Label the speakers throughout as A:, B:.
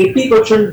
A: 80%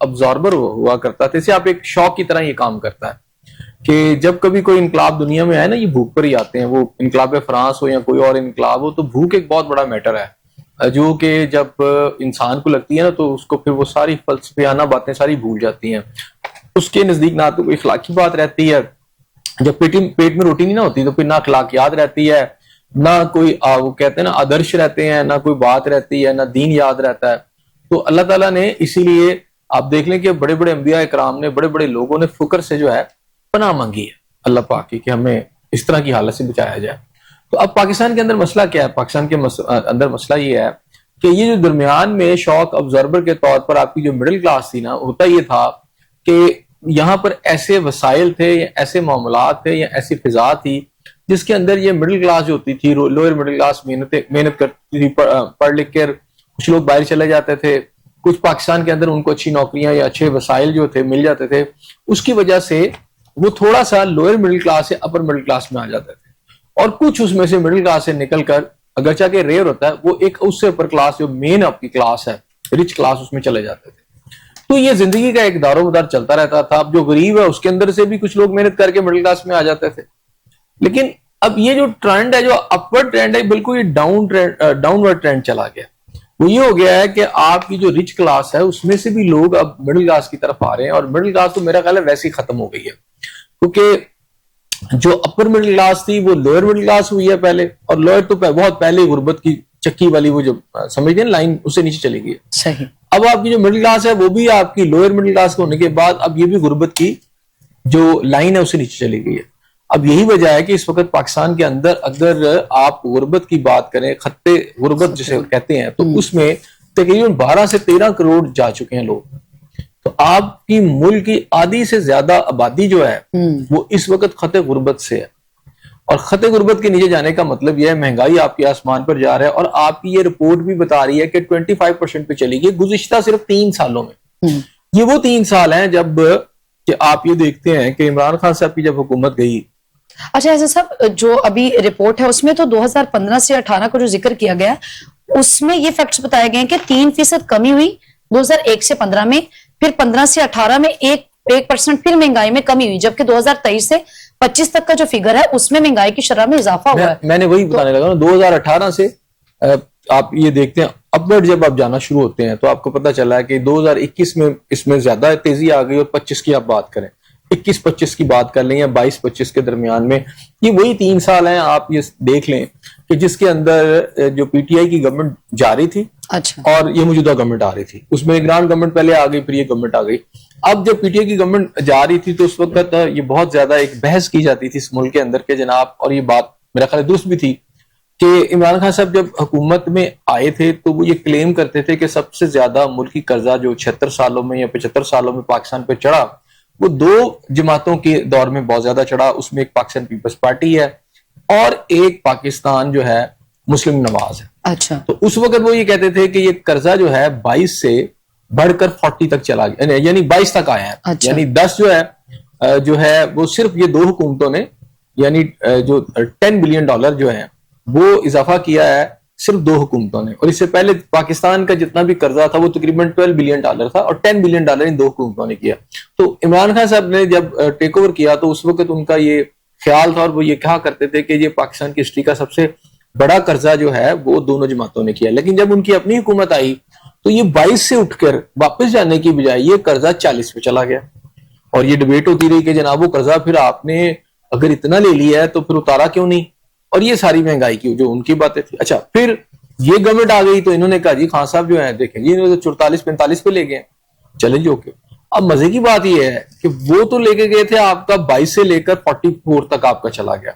B: absorber ہوا کرتا تھا، اسے آپ ایک شاک کی طرح یہ کام کرتا ہے کہ جب کبھی کوئی انقلاب دنیا میں آئے نا، یہ بھوک پر ہی آتے ہیں، وہ انقلاب فرانس ہو یا کوئی اور انقلاب ہو، تو بھوک ایک بہت بڑا میٹر ہے، جو کہ جب انسان کو لگتی ہے نا تو اس کو پھر وہ ساری فلسفیانہ باتیں ساری بھول جاتی ہیں. اس کے نزدیک نہ تو کوئی اخلاقی بات رہتی ہے، جب پیٹ میں روٹی نہیں نہ ہوتی تو پھر نہ اخلاقیات رہتی ہے، نہ کوئی وہ کہتے ہیں نا آدرش رہتے ہیں، نہ کوئی بات رہتی ہے، نہ دین یاد رہتا ہے. تو اللہ تعالیٰ نے اسی لیے آپ دیکھ لیں کہ بڑے بڑے انبیاء اکرام نے، بڑے بڑے لوگوں نے فقر سے جو ہے پناہ مانگی ہے اللہ پاک کی کہ ہمیں اس طرح کی حالت سے بچایا جائے. تو اب پاکستان کے اندر مسئلہ کیا ہے؟ پاکستان کے اندر مسئلہ یہ ہے کہ یہ جو درمیان میں شوق ابزرور کے طور پر آپ کی جو مڈل کلاس تھی نا، ہوتا یہ تھا کہ یہاں پر ایسے وسائل تھے یا ایسے معاملات تھے یا ایسی فضا تھی جس کے اندر یہ مڈل کلاس جو ہوتی تھی، لوئر مڈل کلاس محنت کرتی تھی، پڑھ لکھ کر کچھ لوگ باہر چلے جاتے تھے، کچھ پاکستان کے اندر ان کو اچھی نوکریاں یا اچھے وسائل جو تھے مل جاتے تھے، اس کی وجہ سے وہ تھوڑا سا لوئر مڈل کلاس سے اپر مڈل کلاس میں آ جاتے تھے، اور کچھ اس میں سے مڈل کلاس سے نکل کر، اگرچہ کہ ریئر ہوتا ہے، وہ ایک اس سے اپر کلاس جو مین آپ کی کلاس ہے، رچ کلاس، اس میں چلے جاتے تھے. تو یہ زندگی کا ایک دار و مدار چلتا رہتا تھا. اب جو غریب ہے اس کے اندر سے بھی کچھ لوگ محنت کر کے مڈل کلاس میں آ جاتے تھے. لیکن اب یہ جو ٹرینڈ ہے، جو اپورڈ ٹرینڈ ہے، بالکل یہ ڈاؤن ورڈ ٹرینڈ چلا گیا. وہ یہ ہو گیا ہے کہ آپ کی جو رچ کلاس ہے اس میں سے بھی لوگ اب مڈل کلاس کی طرف آ رہے ہیں، اور مڈل کلاس تو میرا خیال ہے ویسے ہی ختم ہو گئی ہے، کیونکہ جو اپر مڈل کلاس تھی وہ لوئر مڈل کلاس ہوئی ہے پہلے، اور لوئر تو بہت پہلے غربت کی چکی والی وہ جو سمجھتے ہیں لائن، اس سے نیچے چلی گئی ہے.
C: صحیح.
B: اب آپ کی جو مڈل کلاس ہے وہ بھی آپ کی لوئر مڈل کلاس ہونے کے بعد اب یہ بھی غربت کی جو لائن ہے اس سے نیچے چلی گئی ہے. اب یہی وجہ ہے کہ اس وقت پاکستان کے اندر اگر آپ غربت کی بات کریں، خطے غربت جسے کہتے ہیں، تو اس میں تقریباً 12 سے 13 کروڑ جا چکے ہیں لوگ. تو آپ کی ملک کی آدھی سے زیادہ آبادی جو ہے وہ اس وقت خطے غربت سے ہے. اور خطے غربت کے نیچے جانے کا مطلب یہ ہے مہنگائی آپ کے آسمان پر جا رہا ہے، اور آپ کی یہ رپورٹ بھی بتا رہی ہے کہ 25% پہ چلی گئی گزشتہ صرف 3 سالوں میں. یہ وہ 3 سال ہیں جب کہ آپ یہ دیکھتے ہیں کہ عمران خان صاحب کی جب حکومت گئی.
C: اچھا ایسا صاحب، جو ابھی رپورٹ ہے اس میں تو 2015 سے 18 کا جو ذکر کیا گیا اس میں یہ فیکٹس بتائے گئے ہیں کہ 3% کمی ہوئی 2001 سے 15 میں، پھر 15 سے 18 میں 1% پھر مہنگائی میں کمی ہوئی، جبکہ 2023 سے 25 تک کا جو فگر ہے اس میں مہنگائی کی شرح میں اضافہ ہوا ہے.
B: میں نے وہی بتانے لگا نا، 2018 سے آپ یہ دیکھتے ہیں اپورڈ جب آپ جانا شروع ہوتے ہیں تو آپ کو پتہ چلا ہے کہ 2021 میں اس میں زیادہ تیزی آ گئی، اور 25 کی آپ بات کریں، 21-25 کی بات کر لیں یا 22-25 کے درمیان میں، یہ وہی 3 سال ہیں. آپ یہ دیکھ لیں کہ جس کے اندر جو پی ٹی آئی کی گورنمنٹ جاری تھی اور یہ موجودہ گورنمنٹ آ رہی تھی، اس میں نگران گورنمنٹ پہلے آ گئی، پھر یہ گورنمنٹ آ گئی. اب جب پی ٹی آئی کی گورنمنٹ جا رہی تھی تو اس وقت یہ بہت زیادہ ایک بحث کی جاتی تھی اس ملک کے اندر کہ جناب، اور یہ بات میرا خیال درست بھی تھی کہ عمران خان صاحب جب حکومت میں آئے تھے تو وہ یہ کلیم کرتے تھے کہ سب سے زیادہ ملکی قرضہ جو 76 سالوں میں یا 75 سالوں میں پاکستان پہ چڑھا وہ 2 جماعتوں کے دور میں بہت زیادہ چڑھا. اس میں ایک پاکستان پیپلز پارٹی ہے اور ایک پاکستان جو ہے مسلم نواز ہے.
C: اچھا.
B: تو اس وقت وہ یہ کہتے تھے کہ یہ قرضہ جو ہے 22 سے بڑھ کر 40 تک چلا گیا، یعنی 22 تک آیا ہے.
C: اچھا.
B: یعنی 10 جو ہے وہ صرف یہ 2 حکومتوں نے، یعنی جو $10 بلین جو ہے وہ اضافہ کیا ہے صرف 2 حکومتوں نے. اور اس سے پہلے پاکستان کا جتنا بھی قرضہ تھا وہ تقریباً $12 بلین تھا، اور $10 بلین ان 2 حکومتوں نے کیا. تو عمران خان صاحب نے جب ٹیک اوور کیا تو اس وقت ان کا یہ خیال تھا، اور وہ یہ کہا کرتے تھے کہ یہ پاکستان کی ہسٹری کا سب سے بڑا قرضہ جو ہے وہ دونوں جماعتوں نے کیا. لیکن جب ان کی اپنی حکومت آئی تو یہ 22 سے اٹھ کر واپس جانے کی بجائے یہ قرضہ 40 پہ چلا گیا. اور یہ ڈیبیٹ ہوتی رہی کہ جناب وہ قرضہ پھر آپ نے اگر اتنا لے لیا ہے تو پھر اتارا کیوں نہیں، اور یہ ساری مہنگائی کی جو ان کی باتیں تھی. اچھا، پھر یہ گورنمنٹ آ گئی تو انہوں نے کہا جی خان صاحب جو ہیں دیکھیں جی 44-45 پہ لے گئے. چلیں جی اوکے. اب مزے کی بات یہ ہے کہ وہ تو لے کے گئے تھے آپ کا 22 سے لے کر 44 تک آپ کا چلا گیا.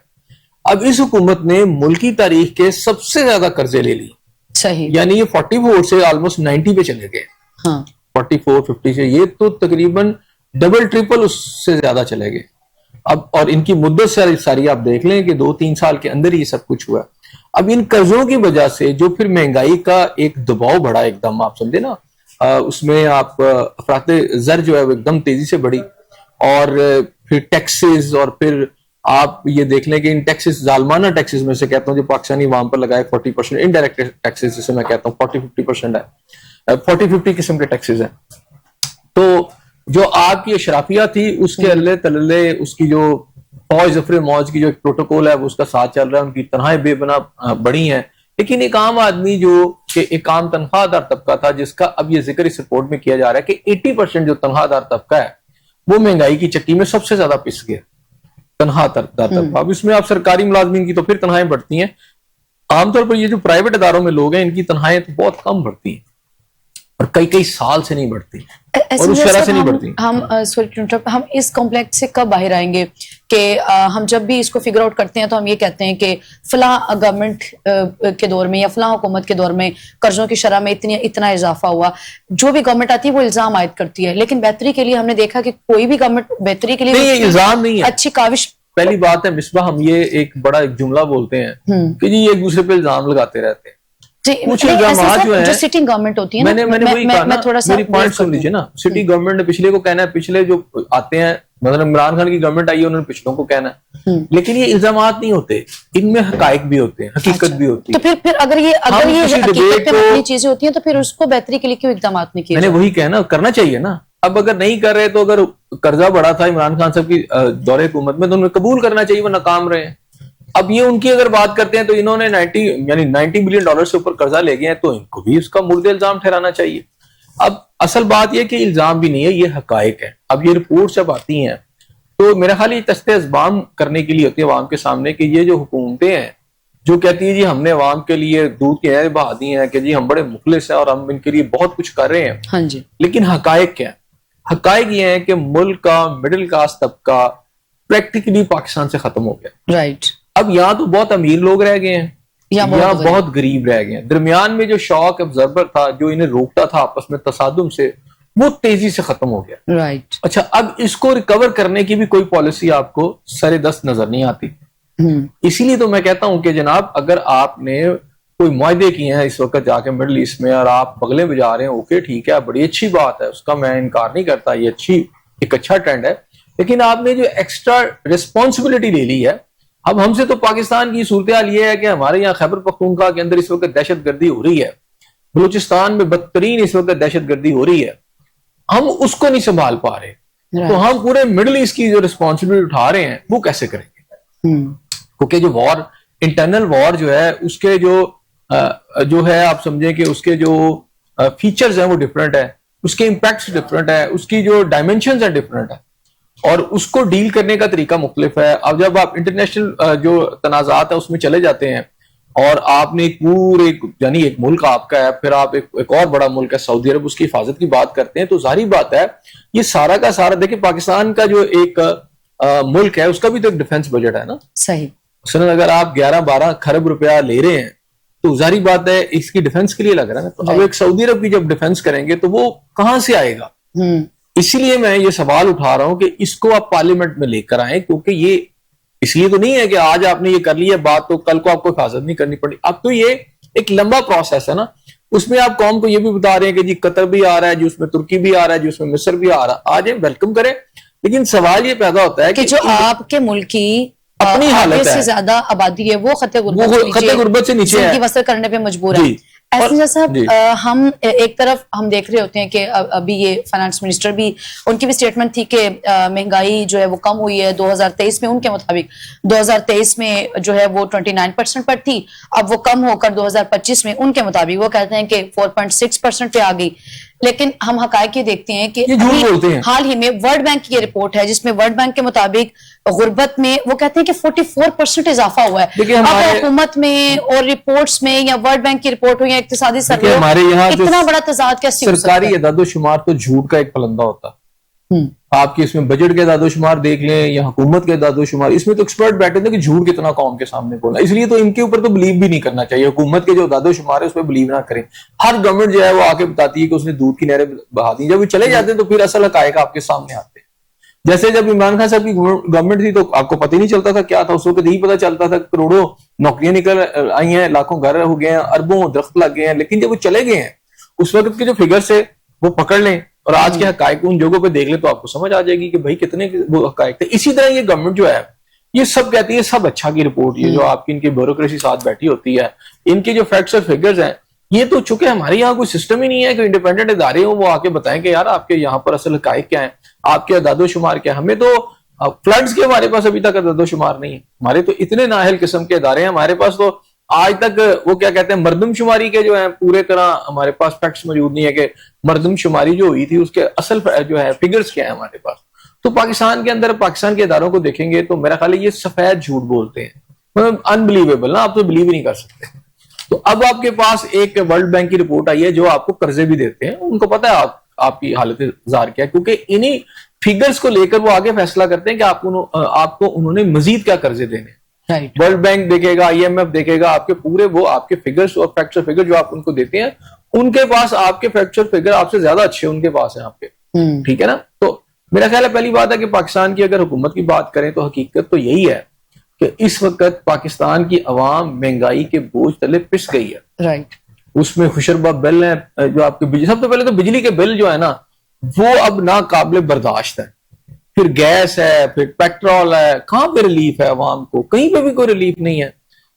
B: اب اس حکومت نے ملکی تاریخ کے سب سے زیادہ قرضے لے لی.
C: صحیح.
B: یعنی یہ 44 سے آلموسٹ 90 پہ چلے گئے.
C: ہاں.
B: 44-50 سے یہ تو تقریباً ڈبل ٹرپل اس سے زیادہ چلے گئے. اب اور ان کی مدت ساری آپ دیکھ لیں کہ 2-3 سال کے اندر یہ سب کچھ ہوا. اب ان قرضوں کی وجہ سے جو پھر مہنگائی کا ایک دباؤ بڑھا ایک دم، آپ سمجھے نا، اس میں آپ افراط زر جو ہے وہ ایک دم تیزی سے بڑھی، اور پھر ٹیکسز، اور پھر آپ یہ دیکھ لیں کہ ان ٹیکسز، ظالمانہ ٹیکسز میں سے کہتا ہوں جو پاکستانی عوام پر لگائے 40%، انڈائریکٹ ٹیکسز جسے میں کہتا ہوں 40-50% ہے. 40-50 قسم کے ٹیکسز ہیں. تو جو آپ کی اشرافیہ تھی اس کے اللہ تللے اس کی جو فوج ظفر موج کی جو ایک پروٹوکول ہے وہ اس کا ساتھ چل رہا ہے, ان کی تنہائیں بے بنا بڑی ہیں. لیکن ایک عام آدمی جو کہ ایک عام تنخواہ دار طبقہ تھا, جس کا اب یہ ذکر اس رپورٹ میں کیا جا رہا ہے کہ 80% جو تنخواہ دار طبقہ ہے وہ مہنگائی کی چکی میں سب سے زیادہ پس گیا, تنخواہ دار طبقہ. اب اس میں آپ سرکاری ملازمین کی تو پھر تنخواہیں بڑھتی ہیں, عام طور پر یہ جو پرائیویٹ اداروں میں لوگ ہیں ان کی تنخواہیں تو بہت کم بڑھتی ہیں اور کئی سال سے نہیں بڑھتی اور اس شرح سے نہیں بڑھتی.
C: ہم اس کمپلیکس سے کب باہر آئیں گے کہ ہم جب بھی اس کو فگر آؤٹ کرتے ہیں تو ہم یہ کہتے ہیں کہ فلاں گورنمنٹ کے دور میں یا فلاں حکومت کے دور میں قرضوں کی شرح میں اتنا اضافہ ہوا. جو بھی گورنمنٹ آتی ہے وہ الزام عائد کرتی ہے, لیکن بہتری کے لیے ہم نے دیکھا کہ کوئی بھی گورنمنٹ بہتری کے لیے
B: الزام نہیں ہے.
C: اچھی کاوش.
B: پہلی بات ہے مصباح, ہم یہ ایک بڑا ایک جملہ بولتے ہیں کہ جی ایک دوسرے پہ الزام لگاتے رہتے ہیں. کچھ الزامات جو ہیں
C: سٹنگ گورنمنٹ ہوتی ہے,
B: میں نے وہی کہا نا, میری پوائنٹ سن لیجیے نا. سٹی گورنمنٹ نے پچھلے کو کہنا ہے, پچھلے جو آتے ہیں مثلا عمران خان کی گورنمنٹ آئی ہے انہوں نے پچھلوں کو کہنا ہے, لیکن یہ الزامات نہیں ہوتے, ان میں حقائق بھی ہوتے ہیں, حقیقت بھی ہوتی ہے.
C: تو پھر اگر یہ حقیقت پہ مبنی چیزیں ہوتی ہیں تو پھر اس کو بہتری کے لیے کیوں اقدامات نہیں کیے؟
B: میں نے وہی کہنا, کرنا چاہیے نا. اب اگر نہیں کر رہے تو اگر قرضہ بڑا تھا عمران خان صاحب کی دور حکومت میں تو انہیں قبول کرنا چاہیے, وہ ناکام رہے ہیں. اب یہ ان کی اگر بات کرتے ہیں تو انہوں نے $90 بلین سے اوپر قرضہ لے گئے ہیں, تو ان کو بھی اس کا مورد الزام ٹھہرانا چاہیے. اب اصل بات یہ کہ الزام بھی نہیں ہے, یہ حقائق ہے. اب یہ رپورٹ جب آتی ہیں تو میرا خیال یہ تشت ازبام کرنے کے لیے ہوتی ہے عوام کے سامنے کہ یہ جو حکومتیں ہیں جو کہتی ہیں جی ہم نے عوام کے لیے دودھ کی نہریں بہا دی ہیں کہ جی ہم بڑے مخلص ہیں اور ہم ان کے لیے بہت کچھ کر رہے ہیں,
C: ہاں جی,
B: لیکن حقائق کیا ہے؟ حقائق یہ ہیں کہ ملک کا مڈل کلاس طبقہ پریکٹیکلی پاکستان سے ختم ہو گیا.
C: رائٹ.
B: اب یہاں تو بہت امیر لوگ رہ گئے ہیں یا بہت غریب رہ گئے ہیں. درمیان میں جو شاک ابزرور تھا جو انہیں روکتا تھا آپس میں تصادم سے, وہ تیزی سے ختم ہو گیا.
C: رائٹ.
B: اچھا, اب اس کو ریکور کرنے کی بھی کوئی پالیسی آپ کو سر دست نظر نہیں آتی. اسی لیے تو میں کہتا ہوں کہ جناب اگر آپ نے کوئی معاہدے کیے ہیں اس وقت جا کے مڈل ایسٹ میں اور آپ بغلیں بجا رہے ہیں, اوکے ٹھیک ہے, بڑی اچھی بات ہے, اس کا میں انکار نہیں کرتا, یہ ایک اچھا ٹرینڈ ہے. لیکن آپ نے جو ایکسٹرا ریسپانسبلٹی لے لی ہے, اب ہم سے تو پاکستان کی صورتحال یہ ہے کہ ہمارے یہاں خیبر پختونخوا کے اندر اس وقت دہشت گردی ہو رہی ہے, بلوچستان میں بدترین اس وقت دہشت گردی ہو رہی ہے, ہم اس کو نہیں سنبھال پا رہے. تو ہم پورے مڈل ایسٹ کی جو ریسپانسبلٹی اٹھا رہے ہیں وہ کیسے کریں گے؟ کیونکہ جو وار, انٹرنل وار جو ہے اس کے جو ہے آپ سمجھیں کہ اس کے جو فیچرز ہیں وہ ڈفرنٹ ہے, اس کے امپیکٹس ڈفرنٹ ہے, اس کی جو ڈائمینشنز ہیں ڈفرنٹ ہے, اور اس کو ڈیل کرنے کا طریقہ مختلف ہے. اب جب آپ انٹرنیشنل جو تنازعات ہیں اس میں چلے جاتے ہیں اور آپ نے پورے یعنی ایک ملک آپ کا ہے, پھر آپ ایک اور بڑا ملک ہے سعودی عرب, اس کی حفاظت کی بات کرتے ہیں, تو ظاہری بات ہے یہ سارا کا سارا دیکھیں پاکستان کا جو ایک ملک ہے اس کا بھی تو ایک ڈیفنس بجٹ ہے نا.
C: صحیح.
B: مثلا اگر آپ 11-12 خرب روپیہ لے رہے ہیں تو ظاہری بات ہے اس کی ڈیفنس کے لیے لگ رہا ہے نا. تو اب ایک سعودی عرب کی جب ڈیفنس کریں گے تو وہ کہاں سے آئے گا؟ اسی لیے میں یہ سوال اٹھا رہا ہوں کہ اس کو آپ پارلیمنٹ میں لے کر آئیں, کیونکہ یہ اس لیے تو نہیں ہے کہ آج آپ نے یہ کر لی ہے بات تو کل کو آپ کو حفاظت نہیں کرنی پڑی. اب تو یہ ایک لمبا پروسیس ہے نا, اس میں آپ قوم کو یہ بھی بتا رہے ہیں کہ جی قطر بھی آ رہا ہے, جو اس میں ترکی بھی آ رہا ہے, جو اس میں مصر بھی آ رہا ہے, آ جائیں ویلکم کریں. لیکن سوال یہ پیدا ہوتا ہے کہ
C: جو آپ کے ملک کی
B: اپنی حالت
C: سے زیادہ آبادی ہے وہ خطے
B: غربت سے نیچے ہے,
C: بسر کرنے پہ مجبور ہے. ایسا صاحب ہم ایک طرف ہم دیکھ رہے ہوتے ہیں کہ ابھی یہ فائنانس منسٹر بھی ان کی بھی سٹیٹمنٹ تھی کہ مہنگائی جو ہے وہ کم ہوئی ہے 2023 میں, ان کے مطابق 2023 میں جو ہے وہ 29% پر تھی, اب وہ کم ہو کر 2025 میں ان کے مطابق وہ کہتے ہیں کہ 4.6% پہ آ گئی. لیکن ہم حقائق یہ دیکھتے ہیں کہ حال ہی میں ورلڈ بینک کی یہ رپورٹ ہے جس میں ورلڈ بینک کے مطابق غربت میں وہ کہتے ہیں کہ 44% اضافہ ہوا ہے. اب حکومت میں اور رپورٹس میں یا ورلڈ بینک کی رپورٹ ہو یا اقتصادی سروے,
B: ہمارے یہاں
C: اتنا بڑا تضاد کیسے ہو سکتا ہے؟
B: سرکاری اعداد و شمار تو جھوٹ کا ایک پلندہ ہوتا. آپ کی اس میں بجٹ کے اعداد و شمار دیکھ لیں یا حکومت کے اعداد و شمار, اس میں تو ایکسپرٹ بیٹھے تھے کہ جھوٹ کتنا قوم کے سامنے بولا. اس لیے تو ان کے اوپر تو بلیو بھی نہیں کرنا چاہیے, حکومت کے جو اعداد و شمار ہے اس پہ بلیو نہ کریں. ہر گورنمنٹ جو ہے وہ آ کے بتاتی ہے کہ اس نے دودھ کی نہریں بہا دی, جب وہ چلے جاتے ہیں تو پھر اصل حقائق آپ کے سامنے آتے ہیں. جیسے جب عمران خان صاحب کی گورنمنٹ تھی تو آپ کو پتہ ہی نہیں چلتا تھا کیا تھا, اس وقت یہی پتہ چلتا تھا کروڑوں نوکریاں نکل آئی ہیں, لاکھوں گھر ہو گئے ہیں, اربوں درخت لگ گئے ہیں. لیکن جب وہ چلے گئے ہیں اس وقت کے جو فگرز ہے وہ پکڑ لیں اور آج کے حقائق ان جگہوں پہ دیکھ لیں تو آپ کو سمجھ آ جائے گی کہ بھائی کتنے وہ حقائق تھے. اسی طرح یہ گورنمنٹ جو ہے یہ سب کہتی ہے سب اچھا کی رپورٹ, یہ جو آپ کی ان کی بیوروکریسی ساتھ بیٹھی ہوتی ہے, ان کے جو فیکٹس اور فگرز ہیں یہ تو چونکہ ہمارے یہاں کوئی سسٹم ہی نہیں ہے کہ انڈیپینڈنٹ ادارے ہوں وہ آ کے بتائیں کہ یار آپ کے یہاں پر اصل حقائق کیا ہیں, آپ کے اعداد و شمار کیا ہے. ہمیں تو فلڈز کے ہمارے پاس ابھی تک اعداد و شمار نہیں ہے. ہمارے تو اتنے نااہل قسم کے ادارے ہیں ہمارے پاس, تو آج تک وہ کیا کہتے ہیں مردم شماری کے جو ہیں پورے طرح ہمارے پاس فیکٹس موجود نہیں ہے کہ مردم شماری جو ہوئی تھی اس کے اصل جو ہے فگرز کیا ہیں ہمارے پاس. تو پاکستان کے اندر پاکستان کے اداروں کو دیکھیں گے تو میرا خیال ہے یہ سفید جھوٹ بولتے ہیں, مطلب انبلیویبل نا, آپ تو بلیو ہی نہیں کر سکتے. تو اب آپ کے پاس ایک ورلڈ بینک کی رپورٹ آئی ہے جو آپ کو قرضے بھی دیتے ہیں, ان کو پتا ہے آپ کی حالت زار کیا ہے, کیونکہ انہی فگرز کو لے کر وہ آگے فیصلہ کرتے ہیں کہ آپ کو انہوں نے مزید کیا قرضے دینے. ورلڈ بینک دیکھے گا, آئی ایم ایف دیکھے گا, آپ کے پورے وہ آپ کے فگرز اور فیکٹس اور فگر جو آپ ان کو دیتے ہیں, ان کے پاس آپ کے فیکٹس اور فگر آپ سے زیادہ اچھے ان کے پاس ہیں آپ کے, ٹھیک ہے نا. تو میرا خیال ہے پہلی بات ہے کہ پاکستان کی اگر حکومت کی بات کریں تو حقیقت تو یہی ہے کہ اس وقت پاکستان کی عوام مہنگائی کے بوجھ تلے پس گئی ہے.
C: رائٹ.
B: اس میں خوشربا بل ہے جو آپ کے سب سے پہلے تو بجلی کے بل جو ہے نا وہ اب ناقابل برداشت ہے, پھر گیس ہے, پھر پیٹرول ہے, کہاں پہ ریلیف ہے عوام کو؟ کہیں پہ بھی کوئی ریلیف نہیں ہے.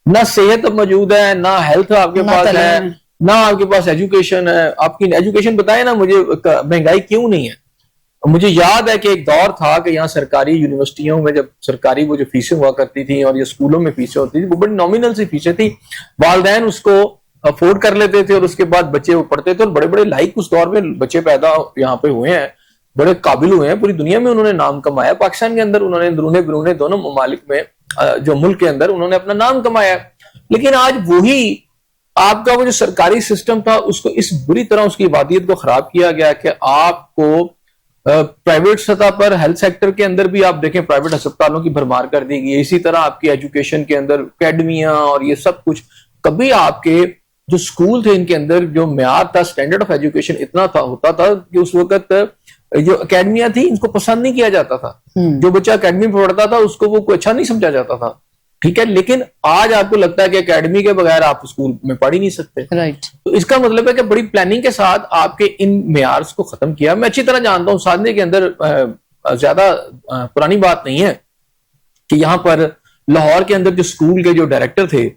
B: نہ صحت موجود ہے, نہ ہیلتھ آپ کے پاس ہے, نہ آپ کے پاس ایجوکیشن ہے. آپ کی ایجوکیشن بتائیں نا مجھے مہنگائی کیوں نہیں ہے. مجھے یاد ہے کہ ایک دور تھا کہ یہاں سرکاری یونیورسٹیوں میں جب سرکاری وہ جو فیسیں ہوا کرتی تھیں اور یہ اسکولوں میں فیسیں ہوتی تھی وہ بڑی نامینل سی فیسیں تھی, والدین اس کو افورڈ کر لیتے تھے اور اس کے بعد بچے وہ پڑھتے تھے, اور بڑے بڑے لائق اس دور میں بچے پیدا یہاں پہ ہوئے ہیں, بڑے قابل ہوئے ہیں, پوری دنیا میں انہوں نے نام کمایا. پاکستان کے اندر انہوں نے اندرون بیرون دونوں ممالک میں جو ملک کے اندر انہوں نے اپنا نام کمایا. لیکن آج وہی آپ کا وہ جو سرکاری سسٹم تھا اس کو اس بری طرح اس کی عبادیت کو خراب کیا گیا کہ آپ کو پرائیویٹ سطح پر ہیلتھ سیکٹر کے اندر بھی آپ دیکھیں پرائیویٹ ہسپتالوں کی بھرمار کر دی گئی. اسی طرح آپ کی ایجوکیشن کے اندر اکیڈمیاں اور یہ سب کچھ, کبھی آپ کے جو اسکول تھے ان کے اندر جو معیار تھا, اسٹینڈرڈ آف ایجوکیشن اتنا ہوتا تھا کہ اس وقت جو اکیڈمیاں تھیں ان کو پسند نہیں کیا جاتا تھا. جو بچہ اکیڈمی میں پڑھتا تھا اس کو وہ کوئی اچھا نہیں سمجھا جاتا تھا, ٹھیک ہے. لیکن آج آپ کو لگتا ہے کہ اکیڈمی کے بغیر آپ اسکول میں پڑھ ہی نہیں سکتے. تو اس کا مطلب ہے کہ بڑی پلاننگ کے ساتھ آپ کے ان معیارز کو ختم کیا. میں اچھی طرح جانتا ہوں سادھنے کے اندر زیادہ پرانی بات نہیں ہے کہ یہاں پر لاہور کے اندر جو اسکول کے جو ڈائریکٹر تھے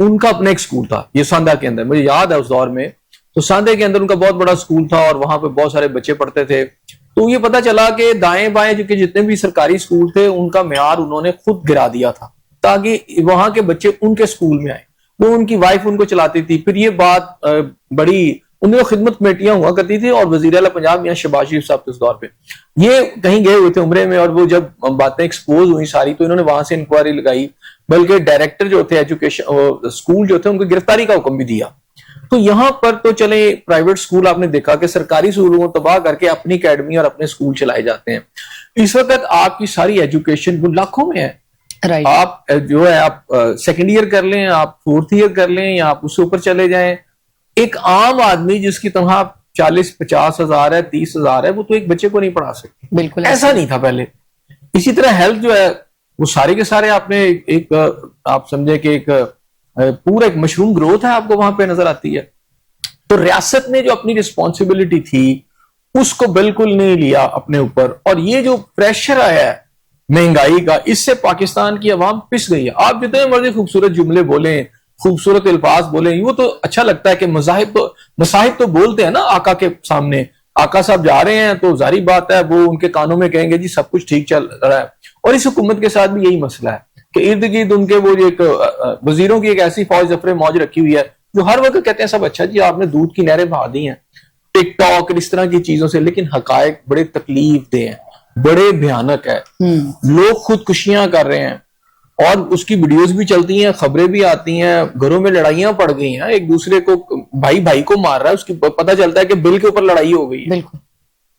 B: ان کا اپنا ایک اسکول تھا, یہ ساندھا کے اندر, مجھے یاد ہے اس دور میں. تو ساندھے کے اندر ان کا بہت بڑا اسکول تھا اور وہاں پہ بہت سارے بچے پڑھتے تھے. تو یہ پتا چلا کہ دائیں بائیں جو کہ جتنے بھی سرکاری اسکول تھے ان کا معیار انہوں نے خود گرا دیا تھا تاکہ وہاں کے بچے ان کے اسکول میں آئیں. وہ ان کی وائف ان کو چلاتی تھی. پھر یہ بات بڑی ان کو خدمت کمیٹیاں ہوا کرتی تھی اور وزیر اعلیٰ پنجاب یہاں شہباز شریف صاحب اس دور پہ یہ کہیں گئے ہوئے تھے عمرے میں, اور وہ جب باتیں ایکسپوز ہوئی ساری تو انہوں نے وہاں سے انکوائری لگائی, بلکہ ڈائریکٹر جو تھے ایجوکیشن اسکول جو تھے ان کو گرفتاری کا حکم بھی دیا. تو یہاں پر تو چلے پرائیویٹ اسکول آپ نے دیکھا کہ سرکاری اسکولوں کو تباہ کر کے اپنی اکیڈمی اور اپنے اسکول چلائے جاتے ہیں. اس وقت آپ کی ساری ایجوکیشن وہ لاکھوں میں ہے. آپ جو ہے آپ سیکنڈ ایئر کر لیں, آپ فورتھ ایئر کر لیں, یا آپ اس سے اوپر چلے جائیں, ایک عام آدمی جس کی تنخواہ 40-50 ہزار ہے, 30 ہزار ہے, وہ تو ایک بچے کو نہیں پڑھا سکتے. بالکل ایسا نہیں تھا پہلے. اسی طرح ہیلتھ جو ہے وہ سارے کے سارے آپ نے ایک آپ سمجھے کہ ایک پورا ایک مشروم گروتھ ہے آپ کو وہاں پہ نظر آتی ہے. تو ریاست نے جو اپنی رسپانسبلٹی تھی اس کو بالکل نہیں لیا اپنے اوپر, اور یہ جو پریشر آیا ہے مہنگائی کا, اس سے پاکستان کی عوام پس گئی ہے. آپ جتنے مرضی خوبصورت جملے بولیں, خوبصورت الفاظ بولیں, وہ تو اچھا لگتا ہے کہ مصاحب تو بولتے ہیں نا آقا کے سامنے. آقا صاحب جا رہے ہیں تو ظاہری بات ہے وہ ان کے کانوں میں کہیں گے جی سب کچھ ٹھیک چل رہا ہے. اور اس حکومت کے ساتھ بھی یہی مسئلہ ہے کہ ارد گرد ان کے وہ ایک وزیروں کی ایک ایسی فوج ظفر موج رکھی ہوئی ہے جو ہر وقت کہتے ہیں سب اچھا جی آپ نے دودھ کی نہریں بہا دی ہیں ٹک ٹاک اس طرح کی چیزوں سے, لیکن حقائق بڑے تکلیف دہ ہیں, بڑے بھیانک ہے. لوگ خودکشیاں کر رہے ہیں اور اس کی ویڈیوز بھی چلتی ہیں, خبریں بھی آتی ہیں, گھروں میں لڑائیاں پڑ گئی ہیں, ایک دوسرے کو بھائی کو مار رہا ہے, اس کی پتہ چلتا ہے کہ بل کے اوپر لڑائی ہو گئی ہے.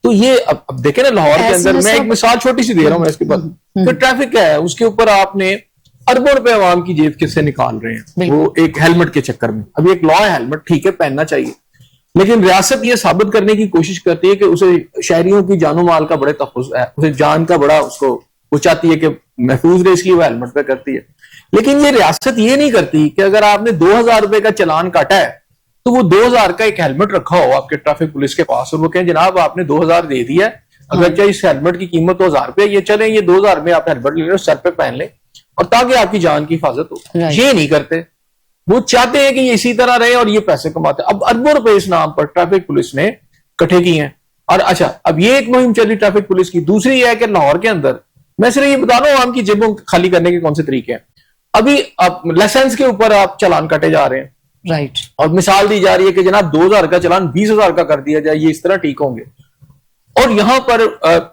B: تو یہ اب دیکھیں نا لاہور کے اندر, میں ایک مثال چھوٹی سی دے رہا ہوں میں اس کے بعد, کہ ٹریفک ہے اس کے اوپر آپ نے اربوں روپے عوام کی جیب کے سے نکال رہے ہیں وہ ایک ہیلمٹ کے چکر میں. ابھی ایک لا ہے ہیلمٹ ٹھیک ہے پہننا چاہیے, لیکن ریاست یہ ثابت کرنے کی کوشش کرتی ہے کہ اسے شہریوں کی جان و مال کا بڑے تحفظ ہے, اسے جان کا بڑا اس کو وہ چاہتی ہے کہ محفوظ رہے, اس لیے وہ ہیلمٹ پہ کرتی ہے. لیکن یہ ریاست یہ نہیں کرتی کہ اگر آپ نے 2000 روپے کا چلان کاٹا ہے تو وہ 2000 کا ایک ہیلمٹ رکھا ہو آپ کے ٹریفک پولیس کے پاس, اور وہ کہیں جناب آپ نے 2000 دے دیا ہے, اگر چاہے اس ہیلمٹ کی قیمت 1000 روپے, یہ چلیں یہ 2000 میں آپ ہیلمٹ لے لیں سر پہ پہن لیں اور تاکہ آپ کی جان کی حفاظت ہو. یہ نہیں کرتے. وہ چاہتے ہیں کہ یہ اسی طرح رہے اور یہ پیسے کماتے ہیں. اب اربوں روپے اس نام پر ٹریفک پولیس نے اکٹھے کی ہیں. اور اچھا اب یہ ایک مہم چلی ٹریفک پولیس کی. دوسری یہ ہے کہ لاہور کے اندر میں صرف یہ بتا رہا ہوں عوام کی جیبوں خالی کرنے کے کون سے طریقے ہیں. ابھی اب لائسنس کے اوپر آپ چلان کٹے جا رہے ہیں,
C: رائٹ, اور
B: مثال دی جا رہی ہے کہ جناب 2000 کا چلان 20,000 کا کر دیا جائے, یہ اس طرح ٹھیک ہوں گے. اور یہاں پر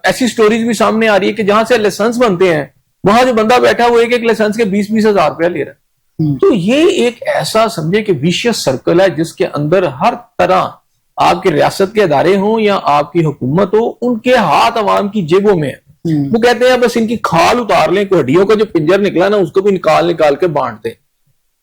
B: ایسی سٹوریز بھی سامنے آ رہی ہے کہ جہاں سے لائسنس بنتے ہیں وہاں جو بندہ بیٹھا وہ ایک لائسنس کے 20,000 روپیہ لے رہا ہے. تو یہ ایک ایسا سمجھے کہ ویشیس سرکل ہے جس کے اندر ہر طرح آپ کے ریاست کے ادارے ہوں یا آپ کی حکومت ہو, ان کے ہاتھ عوام کی جیبوں میں ہیں. وہ کہتے ہیں بس ان کی کھال اتار لیں, کوئی ہڈیوں کا جو پنجر نکلا نا اس کو بھی نکال کے بانٹ دیں.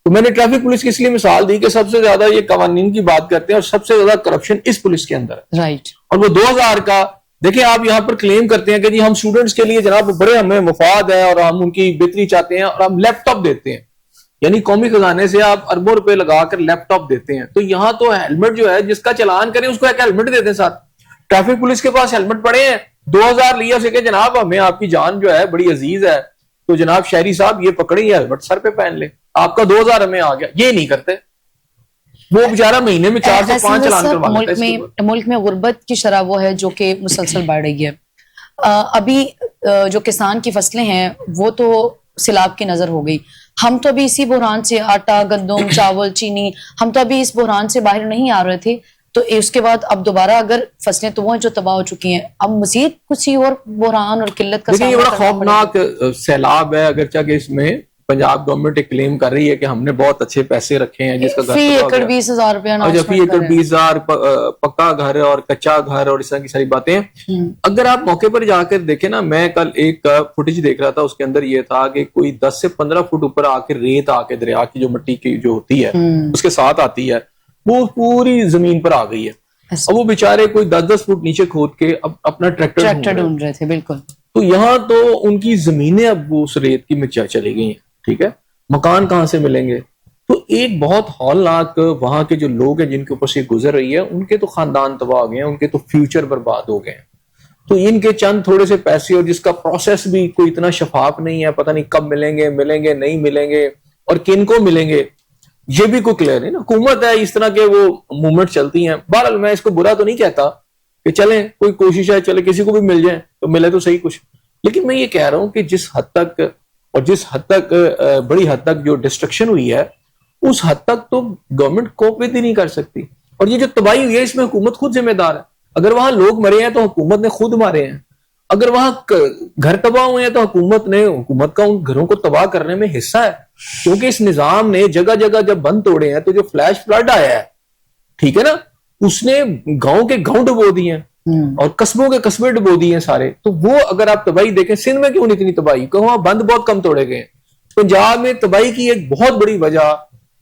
B: تو میں نے ٹریفک پولیس کی اس لیے مثال دی کہ سب سے زیادہ یہ قوانین کی بات کرتے ہیں اور سب سے زیادہ کرپشن اس پولیس کے اندر ہے.
C: رائٹ,
B: اور وہ 2000 کا دیکھیں آپ یہاں پر کلیم کرتے ہیں کہ جی ہم اسٹوڈنٹس کے لیے جناب بڑے ہمیں مفاد ہے اور ہم ان کی بہتری چاہتے ہیں اور ہم لیپ ٹاپ دیتے ہیں. یعنی قومی خزانے سے آپ اربوں روپے لگا کر لیپ ٹاپ دیتے ہیں. تو یہاں تو ہیلمٹ جو ہے جس کا چلان کریں اس کو ایک ہیلمٹ دیتے ہیں ساتھ. ٹریفک پولیس کے پاس ہیلمٹ پڑے ہیں 2000 لیا اسے کہ جناب ہمیں آپ کی جان جو ہے بڑی عزیز ہے تو جناب شہری صاحب یہ پکڑے یہ ہیلمٹ سر پہ پہن لے, آپ کا 2000 ہمیں آ گیا. یہ نہیں کرتے, وہ بیچارہ مہینے میں 4 سے 5 چلان کروا لیتا ہے.
C: ملک میں غربت کی شرح وہ ہے جو کہ مسلسل بڑھ رہی ہے. ابھی جو کسان کی فصلیں ہیں وہ تو سیلاب کی نظر ہو گئی. ہم تو ابھی اسی بحران سے آٹا, گندم, چاول, چینی, ہم تو ابھی اس بحران سے باہر نہیں آ رہے تھے. تو اس کے بعد اب دوبارہ اگر فصلیں تو وہ جو تباہ ہو چکی ہیں, اب مزید کچھ اور بحران اور قلت کا
B: یہ بڑا خوفناک سیلاب ہے. اگرچہ کہ اس میں پنجاب گورنمنٹ ایک کلیم کر رہی ہے کہ ہم نے بہت اچھے پیسے رکھے ہیں جس کا
C: فی ایکڑ 20,000 روپیہ,
B: فی ایکڑ 20,000 پکا گھر اور کچا گھر اور اس طرح کی ساری باتیں. اگر آپ موقع پر جا کر دیکھیں نا, میں کل ایک فوٹیج دیکھ رہا تھا, اس کے اندر یہ تھا کہ کوئی 10 سے 15 فٹ اوپر آ کے ریت آ کے دریا کی جو مٹی کی جو ہوتی ہے اس کے ساتھ آتی ہے وہ پوری زمین پر آ گئی ہے. اب وہ بیچارے کوئی 10-10 فٹ نیچے کھود کے اپنا ٹریکٹر
C: ڈھونڈ رہے تھے. بالکل,
B: تو یہاں تو ان کی زمینیں اب اس ریت کی میں چلی گئی ہیں. ٹھیک ہے, مکان کہاں سے ملیں گے؟ تو ایک بہت ہولناک وہاں کے جو لوگ ہیں جن کے اوپر سے گزر رہی ہے ان کے تو خاندان تباہ ہو گئے ہیں, ان کے تو فیوچر برباد ہو گئے ہیں. تو ان کے چند تھوڑے سے پیسے اور جس کا پروسیس بھی کوئی اتنا شفاف نہیں ہے, پتہ نہیں کب ملیں گے نہیں ملیں گے اور کن کو ملیں گے یہ بھی کوئی کلیئر نہیں. حکومت ہے اس طرح کے وہ موومنٹ چلتی ہیں. بہرحال میں اس کو برا تو نہیں کہتا کہ چلیں کوئی کوشش ہے, چلے کسی کو بھی مل جائے تو ملے تو صحیح کچھ. لیکن میں یہ کہہ رہا ہوں کہ جس حد تک بڑی حد تک جو ڈسٹرکشن ہوئی ہے اس حد تک تو گورنمنٹ کوپ ہی نہیں کر سکتی. اور یہ جو تباہی ہوئی ہے اس میں حکومت خود ذمہ دار ہے. اگر وہاں لوگ مرے ہیں تو حکومت نے خود مارے ہیں. اگر وہاں گھر تباہ ہوئے ہیں تو حکومت کا ان گھروں کو تباہ کرنے میں حصہ ہے, کیونکہ اس نظام نے جگہ جگہ جب بند توڑے ہیں تو جو فلیش فلڈ آیا ہے, ٹھیک ہے نا, اس نے گاؤں کے گاؤں ڈبو دیے ہیں اور قصبوں کے قصبے ڈبو دیے ہیں سارے. تو وہ اگر آپ تباہی دیکھیں سندھ میں کیوں نہیں اتنی تباہی, کہ وہاں بند بہت کم توڑے گئے ہیں. پنجاب میں تباہی کی ایک بہت بڑی وجہ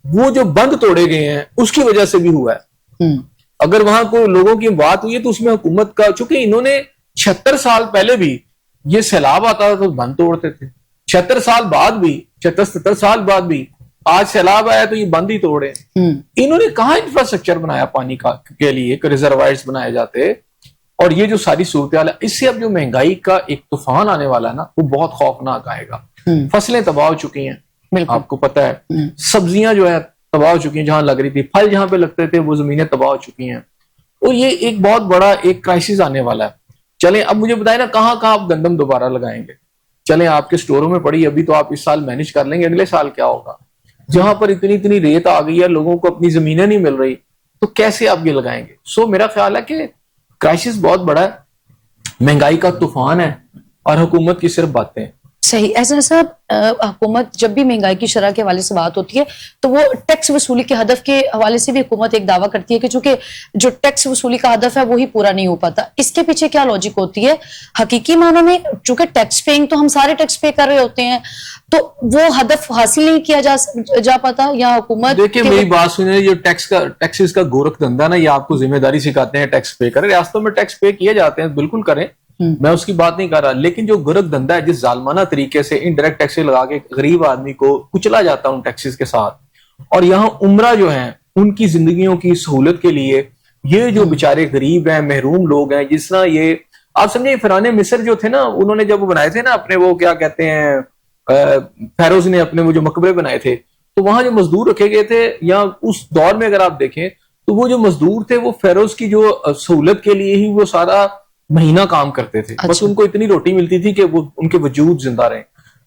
B: وہ جو بند توڑے گئے ہیں اس کی وجہ سے بھی ہوا ہے. اگر وہاں کوئی لوگوں کی بات ہوئی ہے تو اس میں حکومت کا, چونکہ انہوں نے 76 سال پہلے بھی یہ سیلاب آتا تھا تو بند توڑتے تھے, 76 سال بعد بھی 76-77 سال بعد بھی آج سیلاب آیا تو یہ بند ہی توڑے. انہوں نے کہاں انفراسٹرکچر بنایا پانی کا کے لیے, ریزروائرز بنائے جاتے. اور یہ جو ساری صورتحال ہے اس سے اب جو مہنگائی کا ایک طوفان آنے والا ہے نا وہ بہت خوفناک آئے گا. فصلیں تباہ ہو چکی ہیں, آپ کو پتا ہے, سبزیاں جو ہے تباہ ہو چکی ہیں, جہاں لگ رہی تھی پھل جہاں پہ لگتے تھے وہ زمینیں تباہ ہو چکی ہیں. اور یہ ایک بہت بڑا ایک کرائسس آنے والا ہے. چلیں اب مجھے بتائیں نا کہاں آپ گندم دوبارہ لگائیں گے؟ چلیں آپ کے سٹوروں میں پڑی, ابھی تو آپ اس سال مینج کر لیں گے, اگلے سال کیا ہوگا؟ جہاں پر اتنی ریت آ گئی ہے, لوگوں کو اپنی زمینیں نہیں مل رہی, تو کیسے آپ یہ لگائیں گے؟ سو میرا خیال ہے کہ کرائسس بہت بڑا ہے, مہنگائی کا طوفان ہے اور حکومت کی صرف باتیں.
C: صحیح. ایسا صاحب, حکومت جب بھی مہنگائی کی شرح کے حوالے سے بات ہوتی ہے تو وہ ٹیکس وصولی کے ہدف کے حوالے سے بھی حکومت ایک دعویٰ کرتی ہے کہ چونکہ جو ٹیکس وصولی کا ہدف ہے وہی پورا نہیں ہو پاتا. اس کے پیچھے کیا لاجک ہوتی ہے حقیقی معنوں میں؟ چونکہ ٹیکس پیئنگ تو ہم سارے ٹیکس پے کر رہے ہوتے ہیں, تو وہ ہدف حاصل نہیں کیا جا پاتا یا حکومت؟
B: دیکھیں میری بات سنیں, جو ٹیکسز کا گورکھ دھندا نا, یہ آپ کو ذمہ داری سکھاتے ہیں ٹیکس پے کریں. ریاستوں میں ٹیکس پے کیے جاتے ہیں, بالکل کریں, میں اس کی بات نہیں کر رہا. لیکن جو گورکھ دھندا ہے جس ظالمانہ طریقے سے انڈائریکٹ ٹیکس لگا کے غریب آدمی کو کچلا جاتا ان ٹیکسز کے ساتھ, اور یہاں عمرہ جو ہیں ان کی زندگیوں کی سہولت کے لیے یہ جو بیچارے غریب ہیں, محروم لوگ ہیں, جس طرح یہ آپ سمجھے فرعون مصر جو تھے نا, انہوں نے جب وہ بنائے تھے نا اپنے وہ کیا کہتے ہیں, فیروز نے اپنے وہ جو مقبرے بنائے تھے, تو وہاں جو مزدور رکھے گئے تھے یا اس دور میں اگر آپ دیکھیں تو وہ جو مزدور تھے وہ فیروز کی جو سہولت کے لیے ہی وہ سارا مہینہ کام کرتے تھے. بس ان کو اتنی روٹی ملتی تھی کہ وہ ان کے وجود زندہ رہیں.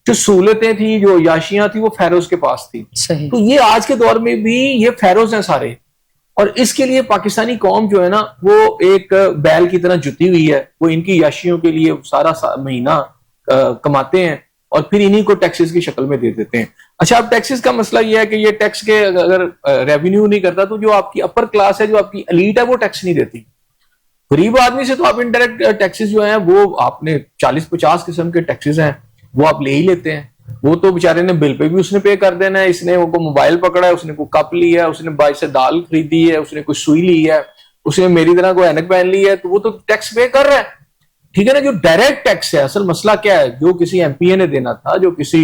B: جو سہولتیں تھیں جو یاشیاں تھیں وہ فیروز کے پاس تھی. تو یہ آج کے دور میں بھی یہ فیروز ہیں سارے, اور اس کے لیے پاکستانی قوم جو ہے نا وہ ایک بیل کی طرح جتی ہوئی ہے. وہ ان کی یاشیوں کے لیے سارا مہینہ کماتے ہیں اور پھر انہی کو ٹیکسز کی شکل میں دے دیتے ہیں. اچھا, اب ٹیکسز کا مسئلہ یہ ہے کہ یہ ٹیکس کے اگر ریونیو نہیں کرتا تو جو آپ کی اپر کلاس ہے, جو آپ کی ایلیٹ ہے, وہ ٹیکس نہیں دیتی. غریب آدمی سے تو آپ انڈائریکٹ ٹیکسز جو ہیں وہ آپ نے 40-50 قسم کے ٹیکسز ہیں وہ آپ لے ہی لیتے ہیں. وہ تو بیچارے نے بل پہ بھی اس نے پے کر دینا ہے, اس نے وہ موبائل پکڑا ہے, اس نے کوئی کپ لیا ہے, اس نے بائی سے دال خریدی ہے, اس نے کوئی سوئی لی ہے, اس نے میری طرح کوئی اینک پہن لی ہے, تو وہ تو ٹیکس پے کر رہا ہے. ٹھیک ہے نا. جو ڈائریکٹ ٹیکس ہے, اصل مسئلہ کیا ہے, جو کسی ایم پی اے نے دینا تھا, جو کسی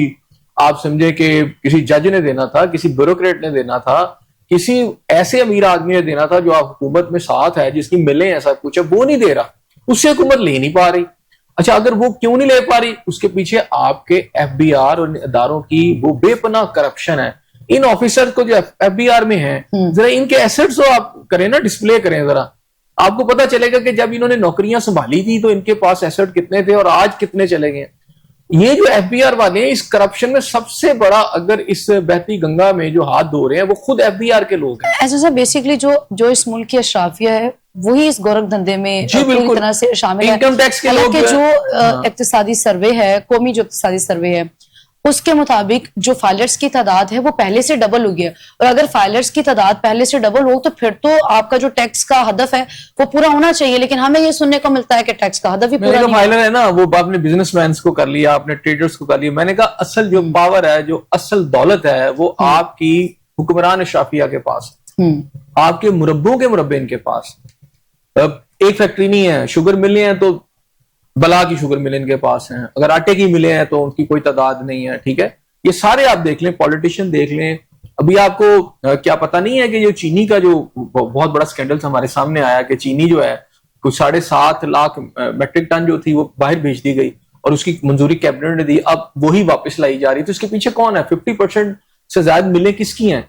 B: آپ سمجھے کہ کسی جج نے دینا تھا, کسی بیوروکریٹ نے دینا تھا, کسی ایسے امیر آدمی نے دینا تھا جو آپ حکومت میں ساتھ ہے, جس کی ملیں ایسا کچھ ہے, وہ نہیں دے رہا, اس سے حکومت لے نہیں پا رہی. اچھا, اگر وہ کیوں نہیں لے پا رہی, اس کے پیچھے آپ کے ایف بی آر اور اداروں کی وہ بے پناہ کرپشن ہے. ان آفیسر کو جو ایف بی آر میں ہیں, ذرا ان کے ایسٹس کو آپ کریں نا, ڈسپلے کریں ذرا, آپ کو پتا چلے گا کہ جب انہوں نے نوکریاں سنبھالی تھی تو ان کے پاس ایسٹ کتنے تھے اور آج کتنے چلے گئے. یہ جو ایف بی آر والے ہیں, اس کرپشن میں سب سے بڑا اگر اس بہتی گنگا میں جو ہاتھ دھو رہے ہیں وہ خود ایف بی آر کے لوگ ہیں.
C: ایسا سر بیسیکلی جو اس ملک کی اشرافیہ ہے وہی اس گورکھ دھندے میں پوری طرح سے شامل ہے.
B: انکم ٹیکس کے لوگ
C: جو اقتصادی سروے ہے, قومی جو اقتصادی سروے ہے, اس کے مطابق جو فائلرز کی تعداد ہے وہ پہلے سے ڈبل ہو گیا, اور اگر فائلرز کی تعداد پہلے سے ڈبل ہو تو پھر تو آپ کا جو ٹیکس کا ہدف ہے وہ پورا ہونا چاہیے. لیکن ہمیں یہ سننے کو ملتا ہے کہ ٹیکس کا ہدف ہی پورا نہیں.
B: فائلر ہے نا, وہ آپ نے بزنس مینس کو کر لیا, آپ نے ٹریڈرز کو کر لیا. میں نے کہا اصل جو پاور ہے, جو اصل دولت ہے, وہ آپ کی حکمران اشرافیہ کے پاس, آپ کے مربوں کے مربے ان کے پاس. ایک فیکٹری نہیں ہے, شوگر ملیں ہیں تو بلا کی شوگر ملیں ان کے پاس ہیں, اگر آٹے کی ملیں ہیں تو ان کی کوئی تعداد نہیں ہے. ٹھیک ہے, یہ سارے آپ دیکھ لیں, پولیٹیشین دیکھ لیں. ابھی آپ کو کیا پتا نہیں ہے کہ جو چینی کا جو بہت بڑا سکینڈل ہمارے سامنے آیا کہ چینی جو ہے کچھ 7.5 لاکھ میٹرک ٹن جو تھی وہ باہر بھیج دی گئی اور اس کی منظوری کیبنٹ نے دی, اب وہی واپس لائی جا رہی. تو اس کے پیچھے کون ہے؟ 50% سے زائد ملیں کس کی ہیں؟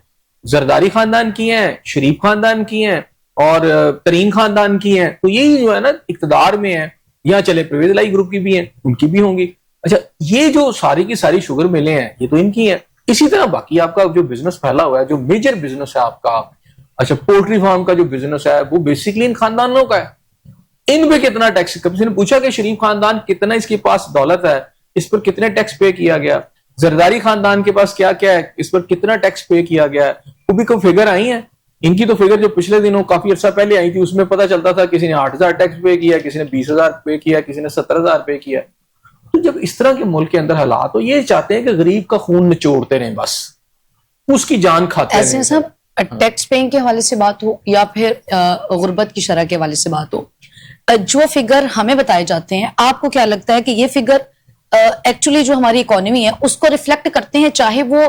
B: زرداری خاندان کی ہیں, شریف خاندان کی ہیں اور ترین خاندان کی ہیں. تو یہی جو ہے نا اقتدار میں ہے. یہاں چلے پرویز لائی گروپ کی بھی ہیں, ان کی بھی ہوں گی. اچھا, یہ جو ساری کی ساری شوگر ملیں ہیں یہ تو ان کی ہیں. اسی طرح باقی آپ کا جو بزنس پھیلا ہوا ہے, جو میجر بزنس ہے آپ کا, اچھا پولٹری فارم کا جو بزنس ہے وہ بیسیکلی ان خاندانوں کا ہے. ان پہ کتنا ٹیکس, کسی نے پوچھا کہ شریف خاندان کتنا اس کے پاس دولت ہے, اس پر کتنے ٹیکس پے کیا گیا؟ زرداری خاندان کے پاس کیا کیا ہے, اس پر کتنا ٹیکس پے کیا گیا ہے؟ وہ بھی کوئی فگر آئی ہیں. ان کی تو فگر جو پچھلے دنوں کافی عرصہ پہلے آئی تھی, اس میں پتا چلتا تھا کسی نے 8,000 ٹیکس پے کیا, کسی نے 20,000 پے کیا, کسی نے 70,000 پے کیا. تو جب اس طرح کے ملک کے اندر حالات ہو, یہ چاہتے ہیں کہ غریب کا خون نچوڑتے رہیں, بس اس کی جان کھاتے رہیں.
C: ایسے ٹیکس پیئنگ کے حوالے سے بات ہو یا پھر غربت کی شرح کے حوالے سے بات ہو, جو فگر ہمیں بتائے جاتے ہیں, آپ کو کیا لگتا ہے کہ یہ فگر ایکچولی جو ہماری اکانومی ہے اس کو ریفلیکٹ کرتے ہیں, چاہے وہ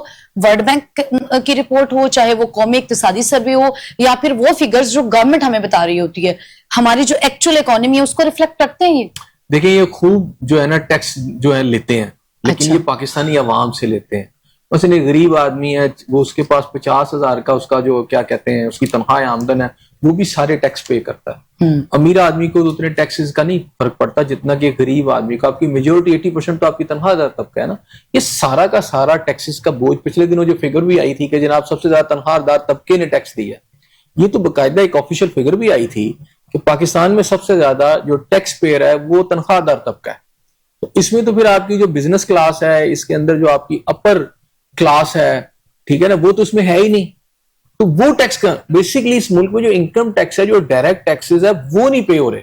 C: ورلڈ بینک کی رپورٹ ہو, چاہے وہ قومی اقتصادی سروے ہو, یا پھر وہ فگرز جو گورنمنٹ ہمیں بتا رہی ہوتی ہے, ہماری جو ایکچوئل اکانومی ہے اس کو ریفلیکٹ کرتے ہیں؟ یہ
B: دیکھیں, یہ خوب جو ہے نا ٹیکس جو ہے لیتے ہیں, لیکن یہ پاکستانی عوام سے لیتے ہیں. مثلا ایک غریب آدمی ہے, وہ اس کے پاس 50,000 کا اس کا جو کیا کہتے ہیں اس کی تنخواہ آمدن ہے, وہ بھی سارے ٹیکس پے کرتا ہے. امیر آدمی کو اتنے ٹیکسز کا نہیں فرق پڑتا جتنا کہ غریب آدمی کا. آپ کی میجورٹی 80% تو آپ کی تنخواہ دار طبقہ ہے نا. یہ سارا کا سارا ٹیکسز کا بوجھ, پچھلے دنوں جو فگر بھی آئی تھی کہ جناب سب سے زیادہ تنخواہ دار طبقے نے ٹیکس دیا, یہ تو باقاعدہ ایک آفیشیل فگر بھی آئی تھی کہ پاکستان میں سب سے زیادہ جو ٹیکس پیئر ہے وہ تنخواہ دار طبقہ ہے. تو اس میں تو پھر آپ کی جو بزنس کلاس ہے, اس کے اندر جو آپ کی اپر کلاس ہے, ٹھیک ہے نا, وہ تو اس میں ہے ہی نہیں. تو وہ ٹیکس کا بیسیکلی اس ملک میں جو انکم ٹیکس ہے, جو ڈائریکٹ ٹیکسز ہے, وہ نہیں پے ہو رہے,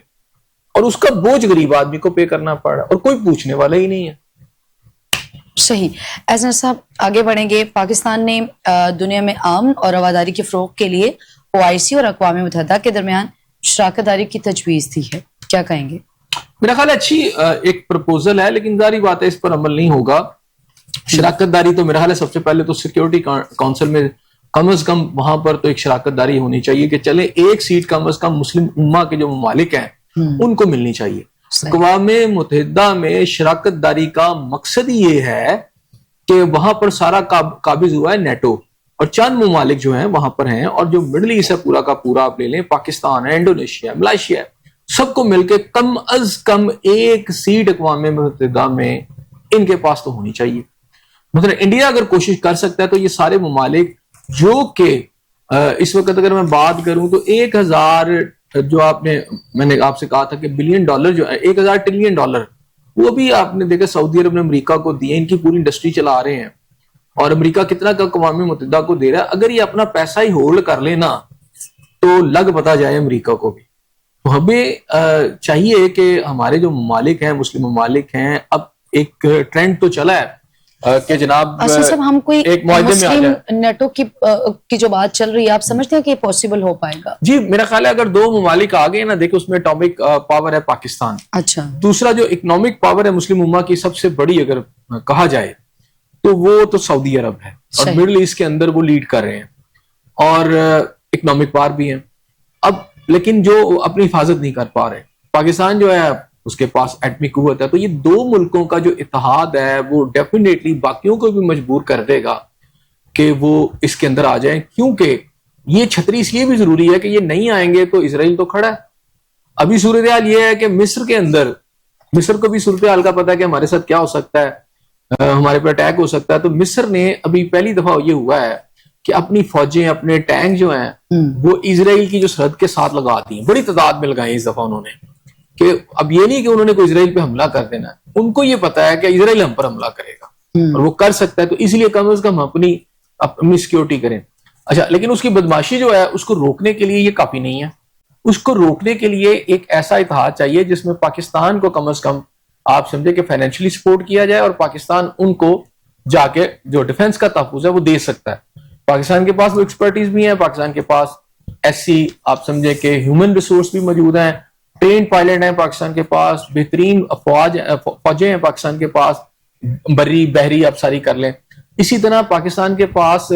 B: اور اس کا بوجھ غریب آدمی کو پے کرنا پڑ رہا ہے, اور کوئی پوچھنے والا ہی نہیں ہے.
C: صحیح. احسن صاحب, آگے بڑھیں گے. پاکستان نے دنیا میں امن اور رواداری کے فروغ کے لیے OIC اور اقوام متحدہ کے درمیان شراکت داری کی تجویز دی ہے, کیا کہیں گے؟
B: میرا خیال اچھی ایک پرپوزل ہے, لیکن ظاہری بات ہے اس پر عمل نہیں ہوگا. شراکت داری تو میرا خیال ہے سب سے پہلے تو سیکیورٹی کونسل میں کم از کم وہاں پر تو ایک شراکت داری ہونی چاہیے کہ چلے ایک سیٹ کم از کم مسلم امہ کے جو ممالک ہیں ان کو ملنی چاہیے. اقوام متحدہ میں شراکت داری کا مقصد یہ ہے کہ وہاں پر سارا قابض ہوا ہے نیٹو, اور چند ممالک جو ہیں وہاں پر ہیں, اور جو مڈل ایسٹ ہے پورا کا پورا آپ لے لیں, پاکستان ہے, انڈونیشیا ہے, ملائیشیا ہے, سب کو مل کے کم از کم ایک سیٹ اقوام متحدہ میں ان کے پاس تو ہونی چاہیے. مطلب انڈیا اگر کوشش کر سکتا ہے تو یہ سارے ممالک جو کہ اس وقت اگر میں بات کروں تو 1000 جو میں نے آپ سے کہا تھا کہ بلین ڈالر جو ہے, 1000 ٹریلین ڈالر, وہ بھی آپ نے دیکھا سعودی عرب نے امریکہ کو دیے, ان کی پوری انڈسٹری چلا رہے ہیں, اور امریکہ کتنا کا اقوام متحدہ کو دے رہا ہے. اگر یہ اپنا پیسہ ہی ہولڈ کر لینا تو لگ پتا جائے امریکہ کو بھی. تو ہمیں چاہیے کہ ہمارے جو ممالک ہیں, مسلم ممالک ہیں, اب ایک ٹرینڈ تو چلا ہے کہ جناب
C: ہم کوئی
B: ایک معاہدے میں آ جائے.
C: نیٹو کی جو بات چل رہی ہے, آپ سمجھتے ہیں کہ یہ پاسبل ہو پائے گا؟
B: جی میرا خیال ہے اگر 2 ممالک آ گئے نا, دیکھیں اس میں اٹامک پاور ہے پاکستان,
C: اچھا,
B: دوسرا جو اکنامک پاور ہے مسلم امہ کی سب سے بڑی اگر کہا جائے تو وہ تو سعودی عرب ہے, اور مڈل ایسٹ کے اندر وہ لیڈ کر رہے ہیں, اور اکنامک پاور بھی ہیں. اب لیکن جو اپنی حفاظت نہیں کر پا رہے, پاکستان جو ہے اس کے پاس ایٹمی قوت ہے, تو یہ 2 ملکوں کا جو اتحاد ہے وہ ڈیفینیٹلی باقیوں کو بھی مجبور کر دے گا کہ وہ اس کے اندر آ جائیں, کیونکہ یہ چھتری اس لیے بھی ضروری ہے کہ یہ نہیں آئیں گے تو اسرائیل تو کھڑا ہے. ابھی صورتحال یہ ہے کہ مصر کے اندر, مصر کو بھی صورتحال کا پتا ہے کہ ہمارے ساتھ کیا ہو سکتا ہے, ہمارے پر اٹیک ہو سکتا ہے. تو مصر نے ابھی پہلی دفعہ یہ ہوا ہے کہ اپنی فوجیں, اپنے ٹینک جو ہیں وہ اسرائیل کی جو سرحد کے ساتھ لگا دی ہیں, بڑی تعداد میں لگائیں اس دفعہ انہوں نے, کہ اب یہ نہیں کہ انہوں نے کوئی اسرائیل پہ حملہ کر دینا ہے, ان کو یہ پتا ہے کہ اسرائیل ہم پر حملہ کرے گا اور وہ کر سکتا ہے, تو اس لیے کم از کم اپنی سیکیورٹی کریں. اچھا, لیکن اس کی بدماشی جو ہے اس کو روکنے کے لیے یہ کافی نہیں ہے. اس کو روکنے کے لیے ایک ایسا اتحاد چاہیے جس میں پاکستان کو کم از کم آپ سمجھے کہ فائنینشلی سپورٹ کیا جائے, اور پاکستان ان کو جا کے جو ڈیفنس کا تحفظ ہے وہ دے سکتا ہے. پاکستان کے پاس وہ ایکسپرٹیز بھی ہیں, پاکستان کے پاس ایسی آپ سمجھے کہ ہیومن ریسورس بھی موجود ہیں, ٹرین پائلٹ ہیں پاکستان کے پاس, بہترین فوجیں ہیں پاکستان کے پاس, بری بحری آپ ساری کر لیں. اسی طرح پاکستان کے پاس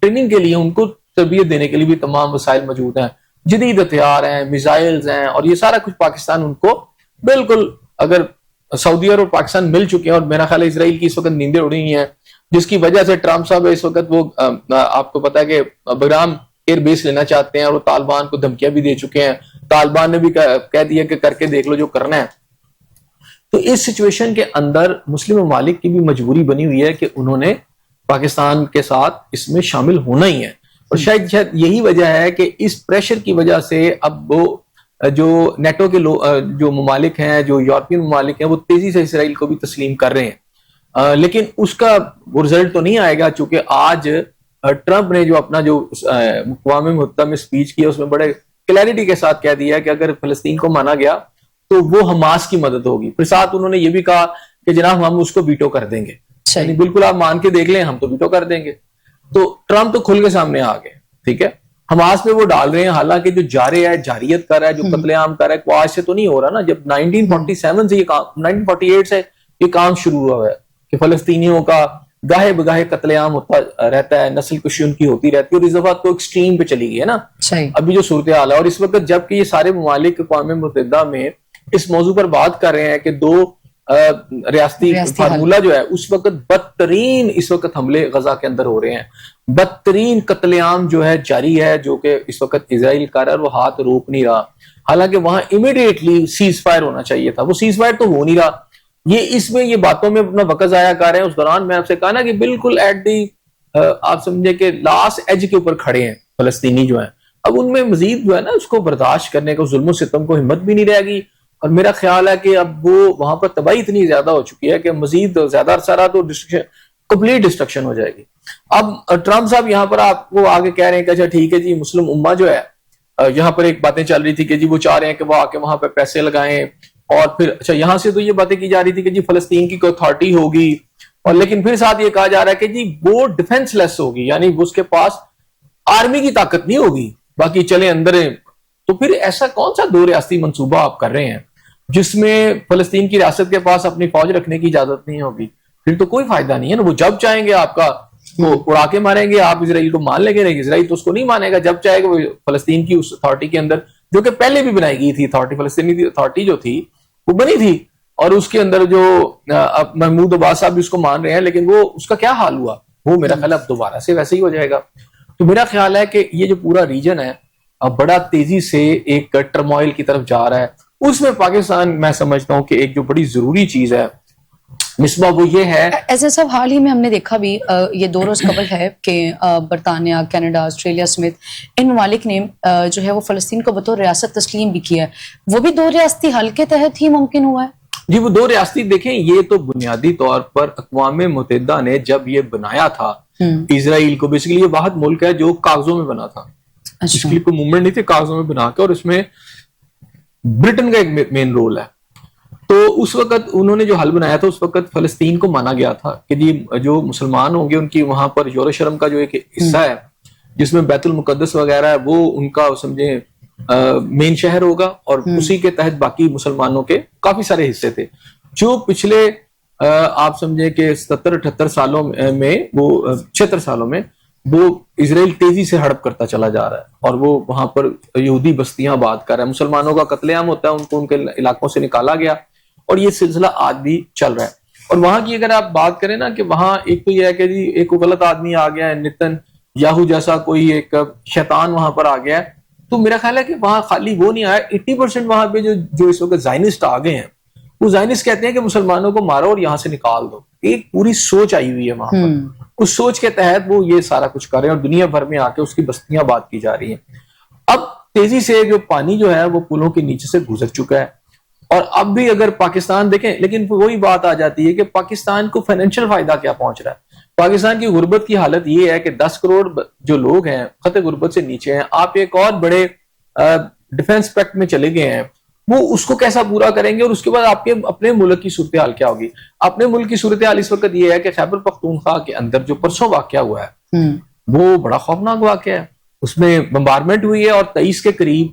B: ٹریننگ کے لیے, ان کو تربیت دینے کے لیے بھی تمام وسائل موجود ہیں, جدید ہتھیار ہیں, میزائلز ہیں, اور یہ سارا کچھ پاکستان ان کو بالکل, اگر سعودی عرب اور پاکستان مل چکے ہیں, اور میرا خیال ہے اسرائیل کی اس وقت نیندیں اڑی ہوئی ہیں, جس کی وجہ سے ٹرمپ صاحب اس وقت وہ آپ کو پتا ہے کہ بگرام ایئر بیس لینا چاہتے ہیں, اور وہ طالبان کو دھمکیاں بھی دے چکے ہیں, طالبان نے بھی کہہ دیا کہ کر کے دیکھ لو جو کرنا ہے. تو اس سچویشن کے اندر مسلم ممالک کی بھی مجبوری بنی ہوئی ہے کہ انہوں نے پاکستان کے ساتھ اس میں شامل ہونا ہی ہے, اور شاید یہی وجہ ہے کہ اس پریشر کی وجہ سے اب وہ جو نیٹو کے جو ممالک ہیں, جو یورپین ممالک ہیں, وہ تیزی سے اسرائیل کو بھی تسلیم کر رہے ہیں. لیکن اس کا وہ رزلٹ تو نہیں آئے گا, چونکہ آج ٹرمپ نے جو اپنا جو اقوام متحدہ میں اسپیچ کیا اس میں بڑے کلیئرٹی کے ساتھ کہہ دیا کہ اگر فلسطین کو مانا گیا تو وہ حماس کی مدد ہوگی. پھر ساتھ انہوں نے یہ بھی کہا کہ جناب ہم اس کو ویٹو کر دیں گے, یعنی بالکل آپ مان کے دیکھ لیں ہم تو ویٹو کر دیں گے. تو ٹرمپ تو کھل کے سامنے آ گئے, ٹھیک ہے, حماس پہ وہ ڈال رہے ہیں, حالانکہ جو جارے ہے, جاریت کر رہا ہے, جو قتل عام کر رہا ہے, وہ آج سے تو نہیں ہو رہا نا. جب 1947 سے یہ کام 1948 سے یہ کام شروع ہوا ہے کہ فلسطینیوں کا گاہے بگاہے قتل عام ہوتا رہتا ہے, نسل کشی ان کی ہوتی رہتی ہے, اور اس دفعہ تو ایکسٹریم پہ چلی گئی ہے نا ابھی جو صورتحال ہے. اور اس وقت جبکہ یہ سارے ممالک اقوام متحدہ میں اس موضوع پر بات کر رہے ہیں کہ 2 ریاستی فارمولہ جو ہے, اس وقت بدترین اس وقت حملے غزہ کے اندر ہو رہے ہیں, بدترین قتل عام جو ہے جاری ہے, جو کہ اس وقت اسرائیل کر رہا ہے, وہ ہاتھ روک نہیں رہا. حالانکہ وہاں امیڈیٹلی سیز فائر ہونا چاہیے تھا, وہ سیز فائر تو ہو نہیں رہا. یہ اس میں یہ باتوں میں اپنا وقت ضائع کر رہے ہیں. اس دوران میں آپ سے کہا نا کہ بالکل ایٹ دی آپ سمجھے کہ لاسٹ ایج کے اوپر کھڑے ہیں فلسطینی جو ہیں. اب ان میں مزید جو ہے نا اس کو برداشت کرنے کو, ظلم و ستم کو ہمت بھی نہیں رہے گی, اور میرا خیال ہے کہ اب وہ وہاں پر تباہی اتنی زیادہ ہو چکی ہے کہ مزید زیادہ سارا تو کمپلیٹ ڈسٹرکشن ہو جائے گی. اب ٹرمپ صاحب یہاں پر آپ کو آگے کہہ رہے ہیں کہ اچھا ٹھیک ہے جی, مسلم امہ جو ہے یہاں پر ایک باتیں چل رہی تھی کہ جی وہ چاہ رہے ہیں کہ وہ آ کے وہاں پہ پیسے لگائیں, اور پھر اچھا یہاں سے تو یہ باتیں کی جا رہی تھی کہ جی فلسطین کی کوئی اتھارٹی ہوگی, اور لیکن پھر ساتھ یہ کہا جا رہا ہے کہ جی وہ ڈیفنس لیس ہوگی, یعنی اس کے پاس آرمی کی طاقت نہیں ہوگی, باقی چلے اندر ہیں. تو پھر ایسا کون سا 2 ریاستی منصوبہ آپ کر رہے ہیں جس میں فلسطین کی ریاست کے پاس اپنی فوج رکھنے کی اجازت نہیں ہوگی؟ پھر تو کوئی فائدہ نہیں ہے نا. وہ جب چاہیں گے آپ کا وہ اڑا کے ماریں گے, آپ اسرائیل کو مان لیں گے, نہیں اسرائیل تو اس کو نہیں مانے گا. جب چاہے گا وہ فلسطین کی اس اتھارٹی کے اندر, جو کہ پہلے بھی بنائی گئی تھی اتھارٹی, فلسطینی اتھارٹی جو تھی وہ بنی تھی, اور اس کے اندر جو محمود عباس صاحب بھی اس کو مان رہے ہیں, لیکن وہ اس کا کیا حال ہوا, وہ میرا خیال ہے اب دوبارہ سے ویسے ہی ہو جائے گا. تو میرا خیال ہے کہ یہ جو پورا ریجن ہے اب بڑا تیزی سے ایک ٹرموائل کی طرف جا رہا ہے. اس میں پاکستان میں سمجھتا ہوں کہ ایک جو بڑی ضروری چیز ہے مصباح وہ یہ ہے.
C: ایسے صاحب حال ہی میں ہم نے دیکھا بھی یہ 2 روز قبل ہے کہ برطانیہ، کینیڈا، آسٹریلیا سمیت ان ممالک نے جو ہے وہ فلسطین کو بطور ریاست تسلیم بھی کیا ہے. وہ بھی 2 ریاستی حل کے تحت ہی ممکن ہوا ہے.
B: جی وہ 2 ریاستی دیکھیں یہ تو بنیادی طور پر اقوام متحدہ نے جب یہ بنایا تھا اسرائیل کو، بیسیکلی یہ واحد ملک ہے جو کاغذوں میں بنا تھا. اس کے لیے کوئی موومنٹ نہیں تھی، کاغذوں میں بنا کے، اور اس میں برٹن کا ایک مین رول ہے. تو اس وقت انہوں نے جو حل بنایا تھا اس وقت فلسطین کو مانا گیا تھا کہ جی جو مسلمان ہوں گے ان کی وہاں پر یروشلم کا جو ایک حصہ ہے جس میں بیت المقدس وغیرہ ہے وہ ان کا سمجھیں مین شہر ہوگا، اور اسی کے تحت باقی مسلمانوں کے کافی سارے حصے تھے جو پچھلے آپ سمجھیں کہ 77-78 سالوں میں وہ 76 سالوں میں وہ اسرائیل تیزی سے ہڑپ کرتا چلا جا رہا ہے اور وہ وہاں پر یہودی بستیاں آباد کر رہا ہے. مسلمانوں کا قتل عام ہوتا ہے، ان کو ان کے علاقوں سے نکالا گیا اور یہ سلسلہ آج بھی چل رہا ہے. اور وہاں کی اگر آپ بات کریں نا کہ وہاں ایک تو یہ ہے کہ جی ایک غلط آدمی آ گیا ہے، نتن یاہو جیسا کوئی ایک شیطان وہاں پر آ گیا ہے. تو میرا خیال ہے کہ وہاں خالی وہ نہیں آیا، 80% وہاں پہ جو اس وقت زائنسٹ آ گئے ہیں وہ زائنسٹ کہتے ہیں کہ مسلمانوں کو مارو اور یہاں سے نکال دو. ایک پوری سوچ آئی ہوئی ہے وہاں پر، اس سوچ کے تحت وہ یہ سارا کچھ کر رہے ہیں اور دنیا بھر میں آ کے اس کی بستیاں آباد کی جا رہی ہیں. اب تیزی سے جو پانی جو ہے وہ پلوں کے نیچے سے گزر چکا ہے اور اب بھی اگر پاکستان دیکھیں، لیکن وہی بات آ جاتی ہے کہ پاکستان کو فائنینشیل فائدہ کیا پہنچ رہا ہے. پاکستان کی غربت کی حالت یہ ہے کہ 10 کروڑ جو لوگ ہیں خط غربت سے نیچے ہیں. آپ ایک اور بڑے ڈیفنس پیکٹ میں چلے گئے ہیں، وہ اس کو کیسا پورا کریں گے؟ اور اس کے بعد آپ کے اپنے ملک کی صورتحال کیا ہوگی؟ اپنے ملک کی صورتحال اس وقت یہ ہے کہ خیبر پختونخوا کے اندر جو پرسوں واقعہ ہوا ہے وہ بڑا خوفناک واقعہ ہے. اس میں بمبارمنٹ ہوئی ہے اور 23 کے قریب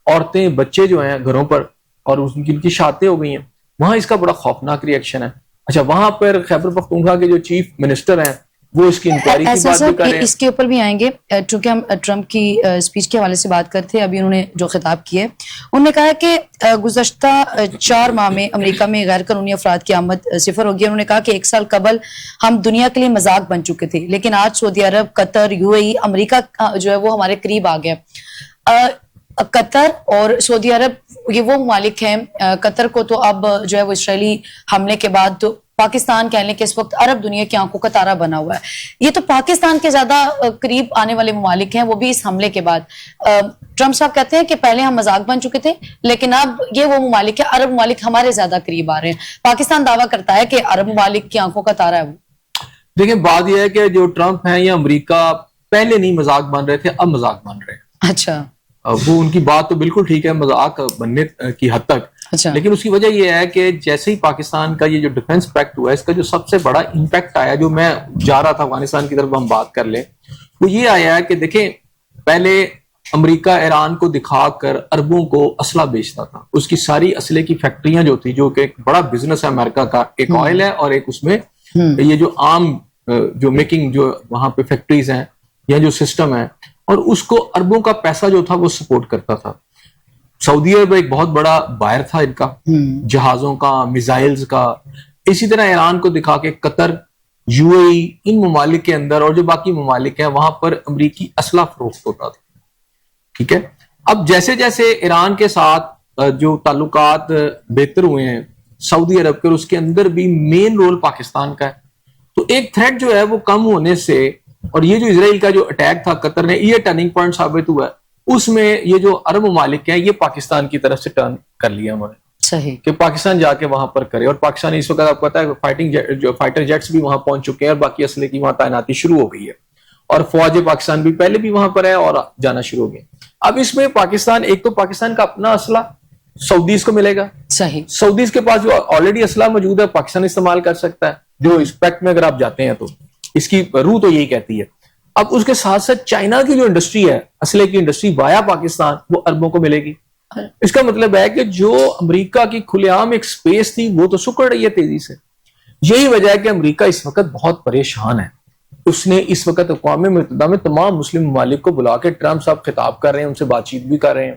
B: عورتیں بچے جو ہیں گھروں پر اور ان کی شادیں ہو گئی ہیں. وہاں اس کا بڑا خوفناک ری ایکشن ہے. اچھا وہاں پر خیبر پختونخوا کے جو چیف منسٹر ہیں وہ اس کی انکوائری کی بات بھی کر رہے ہیں.
C: اس کے اوپر بھی آئیں گے چونکہ ہم ٹرمپ کی اسپیچ کے حوالے سے بات کرتے ہیں. ابھی انہوں نے جو خطاب کیے انہوں نے کہا ہے کہ گزشتہ 4 ماہ میں امریکہ میں غیر قانونی افراد کی آمد 0 ہوگی. انہوں نے کہا کہ 1 سال قبل ہم دنیا کے لیے مذاق بن چکے تھے، لیکن آج سعودی عرب، قطر، UAE، امریکہ جو ہے وہ ہمارے قریب آ گیا. قطر اور سعودی عرب یہ وہ ممالک ہیں، قطر کو تو اب جو ہے وہ اسرائیلی حملے کے بعد تو پاکستان کہہ لیں کہ اس وقت عرب دنیا کی آنکھوں کا تارا بنا ہوا ہے. یہ تو پاکستان کے زیادہ قریب آنے والے ممالک ہیں، وہ بھی اس حملے کے بعد. ٹرمپ صاحب کہتے ہیں کہ پہلے ہم مذاق بن چکے تھے لیکن اب یہ وہ ممالک ہیں، عرب ممالک ہمارے زیادہ قریب آ رہے ہیں. پاکستان دعویٰ کرتا ہے کہ عرب ممالک کی آنکھوں کا تارا ہے وہ.
B: دیکھیں بات یہ ہے کہ جو ٹرمپ ہیں یا امریکہ پہلے نہیں مذاق بن رہے تھے، اب مذاق بن رہے ہیں.
C: اچھا
B: وہ ان کی بات تو بالکل ٹھیک ہے مذاق بننے کی حد تک،
C: اچھا
B: لیکن اس کی وجہ یہ ہے کہ جیسے ہی پاکستان کا یہ جو ڈیفنس پیکٹ ہوا ہے اس کا جو سب سے بڑا امپیکٹ آیا، جو میں جا رہا تھا افغانستان کی طرف ہم بات کر لیں، وہ یہ آیا ہے کہ دیکھیں پہلے امریکہ ایران کو دکھا کر اربوں کو اسلحہ بیچتا تھا. اس کی ساری اسلحے کی فیکٹریاں جو تھی، جو کہ ایک بڑا بزنس ہے امریکہ کا، ایک آئل ہے اور ایک اس میں یہ جو عام جو میکنگ جو وہاں پہ فیکٹریز ہیں یا جو سسٹم ہے، اور اس کو اربوں کا پیسہ جو تھا وہ سپورٹ کرتا تھا. سعودی عرب ایک بہت بڑا بائر تھا ان کا، جہازوں کا، میزائلز کا. اسی طرح ایران کو دکھا کے قطر، UAE، ان ممالک کے اندر اور جو باقی ممالک ہیں وہاں پر امریکی اسلحہ فروخت ہوتا تھا. ٹھیک ہے، اب جیسے جیسے ایران کے ساتھ جو تعلقات بہتر ہوئے ہیں سعودی عرب کے، اور اس کے اندر بھی مین رول پاکستان کا ہے، تو ایک تھریٹ جو ہے وہ کم ہونے سے، اور یہ جو اسرائیل کا جو اٹیک تھا قطر نے، یہ ٹرننگ پوائنٹ ثابت ہوا ہے. اس میں یہ جو عرب ممالک ہیں یہ پاکستان کی طرف سے ٹرن کر لیا انہوں نے،
C: صحیح کہ
B: پاکستان جا کے وہاں پر کرے. اور پاکستان اس وقت آپ کو پتا ہے جو فائٹر جیٹس بھی وہاں پہنچ چکے ہیں اور باقی اسلحے کی وہاں تعیناتی شروع ہو گئی ہے، اور فوج پاکستان بھی پہلے بھی وہاں پر ہے اور جانا شروع ہو گئی. اب اس میں پاکستان، ایک تو پاکستان کا اپنا اسلحہ سعودیز کو ملے گا،
C: صحیح
B: سعودیز کے پاس جو آلریڈی اسلحہ موجود ہے پاکستان استعمال کر سکتا ہے، جو اس پیکٹ میں اگر آپ جاتے ہیں تو اس کی روح تو یہی کہتی ہے. اب اس کے ساتھ ساتھ چائنا کی جو انڈسٹری ہے، اسلحے کی انڈسٹری وایا پاکستان، وہ اربوں کو ملے گی. اس کا مطلب ہے کہ جو امریکہ کی کھلے عام ایک سپیس تھی وہ تو سکڑ رہی ہے تیزی سے. یہی وجہ ہے کہ امریکہ اس وقت بہت پریشان ہے. اس نے اس وقت اقوام متحدہ میں تمام مسلم ممالک کو بلا کے ٹرمپ صاحب خطاب کر رہے ہیں، ان سے بات چیت بھی کر رہے ہیں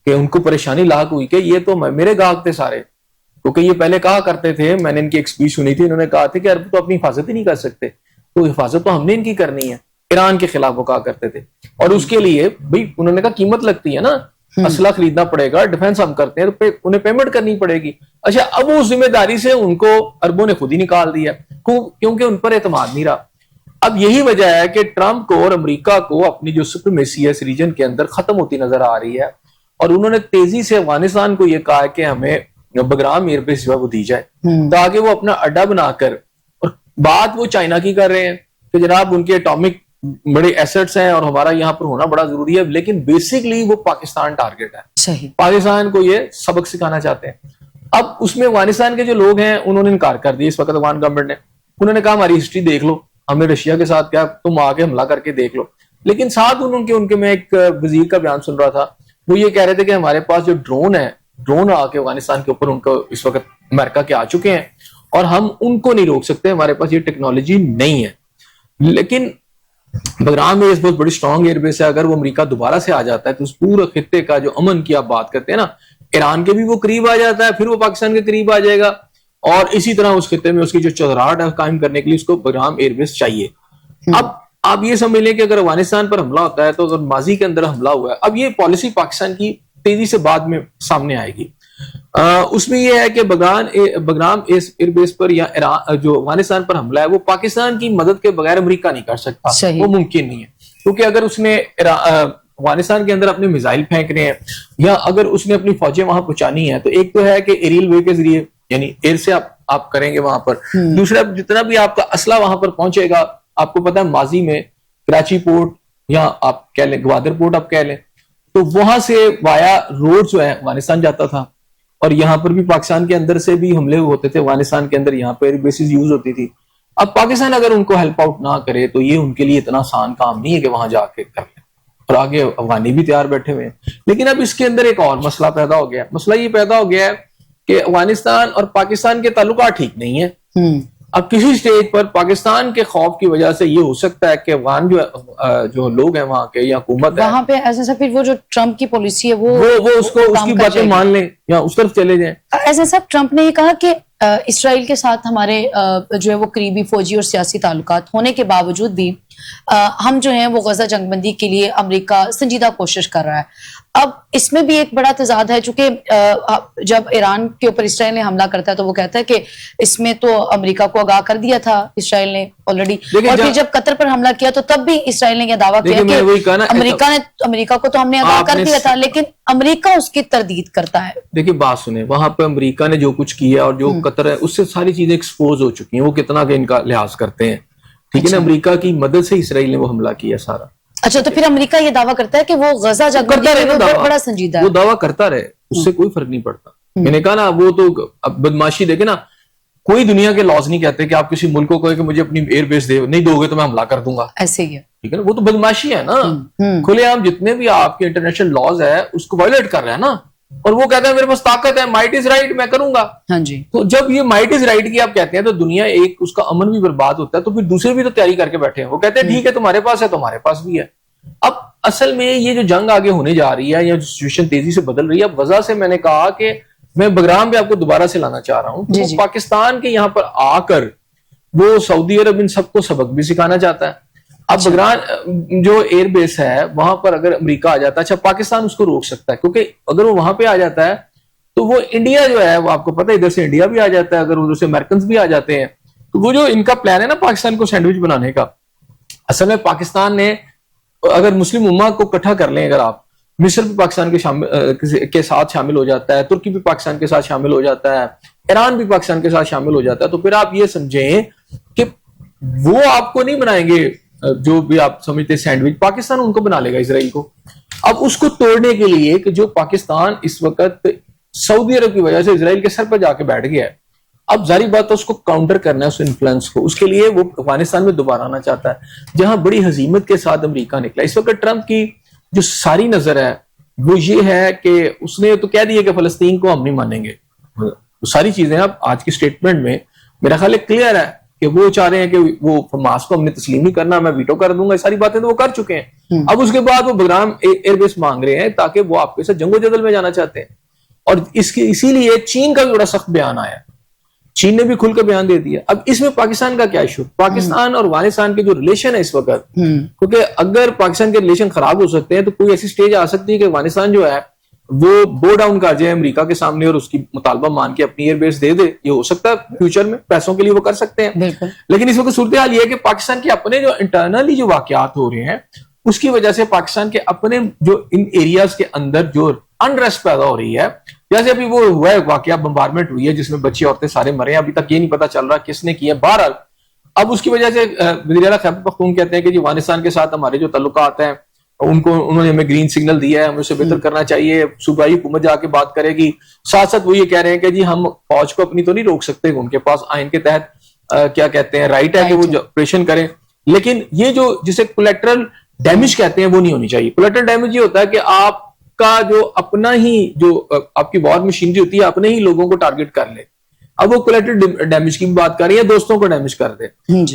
B: کہ ان کو پریشانی لاحق ہوئی کہ یہ تو میرے گاہک تھے سارے، کیونکہ یہ پہلے کہا کرتے تھے، میں نے ان کی ایک اسپیچ سنی تھی، انہوں نے کہا تھا کہ عرب تو اپنی حفاظت ہی نہیں کر سکتے. تو حفاظت تو ہم نے ان کی کرنی ہے. ایران کے خلاف وہ کہا کرتے تھے, اور اس کے لیے بھائی انہوں نے کہا قیمت لگتی ہے نا, اسلحہ خریدنا پڑے گا, ڈیفینس ہم کرتے ہیں تو انہیں پیمنٹ کرنی پڑے گی. اچھا اب اس ذمہ داری سے ان کو عربوں نے خود ہی نکال دیا کیونکہ ان پر اعتماد نہیں رہا. اب یہی وجہ ہے کہ ٹرمپ کو اور امریکہ کو اپنی جو سپریمیسی ہے اس ریجن کے اندر ختم ہوتی نظر آ رہی ہے, اور انہوں نے تیزی سے افغانستان کو یہ کہا کہ ہمیں بگرام ایئر بیس جو ہے وہ دی جائے تاکہ وہ اپنا اڈا بنا کر, اور بات وہ چائنا کی کر رہے ہیں کہ جناب ان کے اٹامک بڑے ایسٹس ہیں اور ہمارا یہاں پر ہونا بڑا ضروری ہے, لیکن بیسکلی وہ پاکستان ٹارگٹ ہے.
C: صحیح,
B: پاکستان کو یہ سبق سکھانا چاہتے ہیں. اب اس میں افغانستان کے جو لوگ ہیں انہوں نے انکار کر دیا اس وقت افغان گورنمنٹ نے. انہوں نے کہا ہماری ہسٹری دیکھ لو, ہم نے رشیا کے ساتھ کیا, تم آ کے حملہ کر کے دیکھ لو. لیکن ساتھ ان کے میں ایک وزیر کا بیان سن رہا تھا, وہ یہ کہہ رہے تھے کہ ہمارے پاس جو ڈرون آ کے افغانستان کے اوپر ان کو اس وقت امریکہ کے آ چکے ہیں اور ہم ان کو نہیں روک سکتے, ہمارے پاس یہ ٹیکنالوجی نہیں ہے. لیکن بگرام ایئر بہت بڑی اسٹرانگ ایئر بیس ہے. اگر وہ امریکہ دوبارہ سے آ جاتا ہے تو اس پورے خطے کا جو امن کی آپ بات کرتے ہیں نا, ایران کے بھی وہ قریب آ جاتا ہے, پھر وہ پاکستان کے قریب آ جائے گا, اور اسی طرح اس خطے میں اس کی جو چودراہٹ ہے قائم کرنے کے لیے اس کو بگرام ایئر بیس چاہیے. اب آپ یہ سمجھ لیں کہ اگر افغانستان پر حملہ ہوتا ہے تو اگر ماضی کے اندر حملہ ہوا ہے, اب یہ پالیسی پاکستان کی تیزی سے بعد میں سامنے آئے گی. اس میں یہ ہے کہ بگرام ایئر بیس پر یا جو افغانستان پر حملہ ہے وہ پاکستان کی مدد کے بغیر امریکہ نہیں کر سکتا, وہ ممکن نہیں ہے. کیونکہ اگر اس نے افغانستان کے اندر اپنے میزائل پھینکنے ہیں یا اگر اس نے اپنی فوجیں وہاں پہنچانی ہے, تو ایک تو ہے کہ ایریل وے کے ذریعے یعنی ایئر سے آپ کریں گے وہاں پر. دوسرا جتنا بھی آپ کا اسلحہ وہاں پر پہنچے گا, آپ کو پتا ہے ماضی میں کراچی پورٹ یا آپ کہہ لیں گوادر پورٹ آپ کہہ لیں, تو وہاں سے وایا روڈ جو ہے افغانستان جاتا تھا, اور یہاں پر بھی پاکستان کے اندر سے بھی حملے ہوتے تھے افغانستان کے اندر, یہاں پہ ایئر بیسز یوز ہوتی تھی. اب پاکستان اگر ان کو ہیلپ آؤٹ نہ کرے تو یہ ان کے لیے اتنا آسان کام نہیں ہے کہ وہاں جا کے کر لیں, اور آگے افغانی بھی تیار بیٹھے ہوئے ہیں. لیکن اب اس کے اندر ایک اور مسئلہ پیدا ہو گیا. مسئلہ یہ پیدا ہو گیا ہے کہ افغانستان اور پاکستان کے تعلقات ٹھیک نہیں ہیں. اب کسی سٹیج پر پاکستان کے خوف کی وجہ سے یہ ہو سکتا ہے کہ افغان جو لوگ ہیں وہاں کے یا حکومت ہے
C: وہاں پہ ایسا سب, پھر وہ جو ٹرمپ کی پالیسی ہے وہ
B: اس کو اس کی باتیں مان لیں یا اس طرف چلے جائیں.
C: ایسا صاحب ٹرمپ نے یہ کہا کہ اسرائیل کے ساتھ ہمارے جو ہے وہ قریبی فوجی اور سیاسی تعلقات ہونے کے باوجود بھی ہم جو ہیں وہ غزہ جنگ بندی کے لیے امریکہ سنجیدہ کوشش کر رہا ہے. اب اس میں بھی ایک بڑا تضاد ہے, چونکہ جب ایران کے اوپر اسرائیل نے حملہ کرتا ہے تو وہ کہتا ہے کہ اس میں تو امریکہ کو آگاہ کر دیا تھا اسرائیل نے آلریڈی, اور پھر جب قطر پر حملہ کیا تو تب بھی اسرائیل نے یہ دعویٰ کیا کہ امریکہ کو تو ہم نے آگاہ کر دیا تھا, لیکن امریکہ اس کی تردید کرتا ہے.
B: دیکھیے بات سنیں, وہاں پہ امریکہ نے جو کچھ کیا اور جو قطر ہے اس سے ساری چیزیں ایکسپوز ہو چکی ہیں, وہ کتنا کہ ان کا لحاظ کرتے ہیں, ٹھیک ہے نا. امریکہ کی مدد سے اسرائیل نے وہ حملہ کیا سارا.
C: اچھا, تو پھر امریکہ یہ دعویٰ کرتا ہے کہ وہ غزہ جنگ بڑا سنجیدہ ہے,
B: وہ دعویٰ کرتا رہے, اس سے کوئی فرق نہیں پڑتا. میں نے کہا نا وہ تو بدماشی دیکھے نا, کوئی دنیا کے لاز نہیں کہتے کہ آپ کسی ملک کو کہے کہ مجھے اپنی ایئر بیس دے, نہیں دو گے تو میں حملہ کر دوں گا, ایسے ہی ہے, ٹھیک ہے نا. وہ تو بدماشی ہے نا, کھلے عام جتنے بھی آپ کے انٹرنیشنل لاز ہے اس کو وائلیٹ کر رہے ہیں نا, اور وہ کہتے ہیں میرے پاس طاقت ہے, مائٹ از رائٹ, میں کروں گا.
C: ہاں جی,
B: تو جب یہ مائٹ از رائٹ کی آپ کہتے ہیں تو دنیا ایک اس کا امن بھی برباد ہوتا ہے, تو پھر دوسرے بھی تو تیاری کر کے بیٹھے ہیں. وہ کہتے ہیں ٹھیک ہے تمہارے پاس ہے تو ہمارے پاس بھی ہے. اب اصل میں یہ جو جنگ آگے ہونے جا رہی ہے یا جو سچویشن تیزی سے بدل رہی ہے, اب وجہ سے میں نے کہا کہ میں بگرام پہ آپ کو دوبارہ سے لانا چاہ رہا ہوں. تو پاکستان کے یہاں پر آ کر وہ سعودی عرب ان سب کو سبق بھی سکھانا چاہتا ہے. اب بگرام جو ایئر بیس ہے وہاں پر اگر امریکہ آ جاتا ہے, اچھا پاکستان اس کو روک سکتا ہے, کیونکہ اگر وہ وہاں پہ آ جاتا ہے تو وہ انڈیا جو ہے وہ آپ کو پتا ہے ادھر سے انڈیا بھی آ جاتا ہے, اگر ادھر سے امریکنز بھی آ جاتے ہیں تو وہ جو ان کا پلان ہے نا پاکستان کو سینڈوچ بنانے کا, اصل میں پاکستان نے اگر مسلم امہ کو اکٹھا کر لیں, اگر آپ مصر بھی پاکستان کے ساتھ شامل ہو جاتا ہے, ترکی بھی پاکستان کے ساتھ شامل ہو جاتا ہے, ایران بھی پاکستان کے ساتھ شامل ہو جاتا ہے, تو پھر آپ یہ سمجھیں کہ وہ آپ کو نہیں بنائیں گے جو بھی آپ سمجھتے سینڈوچ, پاکستان ان کو بنا لے گا اسرائیل کو. اب اس کو توڑنے کے لیے کہ جو پاکستان اس وقت سعودی عرب کی وجہ سے اسرائیل کے سر پر جا کے بیٹھ گیا ہے, اب ظاہری بات تو اس کو کاؤنٹر کرنا ہے, اس انفلوئنس کو, اس کے لیے وہ افغانستان میں دوبارہ آنا چاہتا ہے جہاں بڑی ہزیمت کے ساتھ امریکہ نکلا. اس وقت ٹرمپ کی جو ساری نظر ہے وہ یہ ہے کہ اس نے تو کہہ دیا کہ فلسطین کو ہم نہیں مانیں گے. ساری چیزیں اب آج کی سٹیٹمنٹ میں میرا خیال ہے کلیئر ہے کہ وہ چاہ رہے ہیں کہ وہ حماس کو ہم نے تسلیم نہیں کرنا, میں ویٹو کر دوں گا, ساری باتیں تو وہ کر چکے ہیں. اب اس کے بعد وہ بگرام ایئر بیس مانگ رہے ہیں تاکہ وہ آپ کے ساتھ جنگ و جدل میں جانا چاہتے ہیں. اور اسی لیے چین کا بھی بڑا سخت بیان آیا چین نے بھی کھل کر بیان دے دیا. اب اس میں پاکستان کا کیا ایشو؟ پاکستان اور افغانستان کے جو ریلیشن ہے اس وقت, کیونکہ اگر پاکستان کے ریلیشن خراب ہو سکتے ہیں تو کوئی ایسی سٹیج آ سکتی ہے کہ افغانستان جو ہے وہ بو ڈاؤن کر جائے امریکہ کے سامنے اور اس کی مطالبہ مان کے اپنی ایئر بیس دے دے. یہ ہو سکتا ہے فیوچر میں, پیسوں کے لیے وہ کر سکتے ہیں. لیکن اس وقت صورتحال یہ ہے کہ پاکستان کے اپنے جو انٹرنلی جو واقعات ہو رہے ہیں اس کی وجہ سے پاکستان کے اپنے جو ان ایریاز کے اندر جو انریسٹ پیدا ہو رہی ہے, جیسے ابھی وہ ہوا ہے واقعہ, بمبارمنٹ ہوئی ہے جس میں بچے عورتیں سارے مرے ہیں, ابھی تک یہ نہیں پتا چل رہا کس نے کیا. بہرحال اب اس کی وجہ سے وزیر اعلیٰ خیبر پختون کہتے ہیں کہ جی افغانستان کے ساتھ ہمارے جو تعلقات ہیں انہوں نے ہمیں گرین سگنل دیا ہے, ہمیں اسے بہتر کرنا چاہیے, صوبائی حکومت جا کے بات کرے گی. ساتھ ساتھ وہ یہ کہہ رہے ہیں کہ جی ہم فوج کو اپنی تو نہیں روک سکتے, ان کے پاس آئین کے تحت کیا کہتے ہیں رائٹ ہے کہ وہ آپریشن کریں, لیکن یہ جو جسے کولیٹرل ڈیمیج کہتے ہیں وہ نہیں ہونی چاہیے. کولیٹرل ڈیمیج یہ ہوتا ہے کہ آپ کا جو اپنا ہی جو آپ کی وار مشینری ہوتی ہے اپنے ہی لوگوں کو ٹارگٹ کر لے. اب وہ کولیٹرل ڈیمیج کی بات کر رہی ہے, دوستوں کو ڈیمیج کر دے.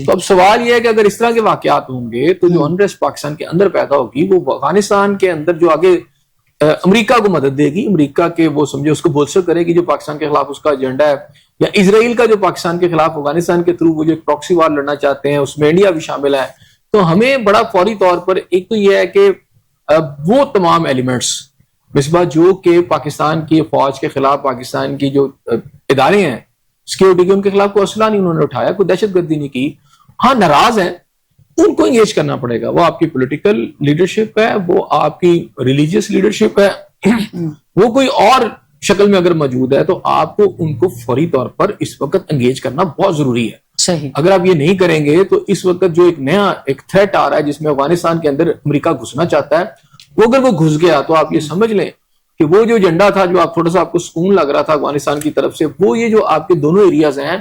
B: تو اب سوال یہ ہے کہ اگر اس طرح کے واقعات ہوں گے تو جو انریسٹ پاکستان کے اندر پیدا ہوگی وہ افغانستان کے اندر جو آگے امریکہ کو مدد دے گی, امریکہ کے وہ سمجھے اس کو بولسر کرے گی جو پاکستان کے خلاف اس کا ایجنڈا ہے, یا اسرائیل کا جو پاکستان کے خلاف افغانستان کے تھرو وہ جو پراکسی وار لڑنا چاہتے ہیں اس میں انڈیا بھی شامل ہے. تو ہمیں بڑا فوری طور پر ایک تو یہ ہے کہ وہ تمام ایلیمنٹس مصباح جو کہ پاکستان کی فوج کے خلاف پاکستان کی جو ادارے ہیں سیکورٹی کے, ان کے خلاف کوئی اسلحہ نہیں انہوں نے اٹھایا, کوئی دہشت گردی نہیں کی, ہاں ناراض ہیں, ان کو انگیج کرنا پڑے گا. وہ آپ کی پولیٹیکل لیڈرشپ ہے, وہ آپ کی ریلیجیس لیڈرشپ ہے, وہ کوئی اور شکل میں اگر موجود ہے تو آپ کو ان کو فوری طور پر اس وقت انگیج کرنا بہت ضروری ہے. اگر آپ یہ نہیں کریں گے تو اس وقت جو ایک نیا ایک تھریٹ آ رہا ہے جس میں افغانستان کے اندر امریکہ گھسنا چاہتا ہے, وہ اگر وہ گھس گیا تو آپ یہ سمجھ لیں کہ وہ جو ایجنڈا تھا جو آپ تھوڑا سا آپ کو سکون لگ رہا تھا افغانستان کی طرف سے, وہ یہ جو آپ کے دونوں ایریاز ہیں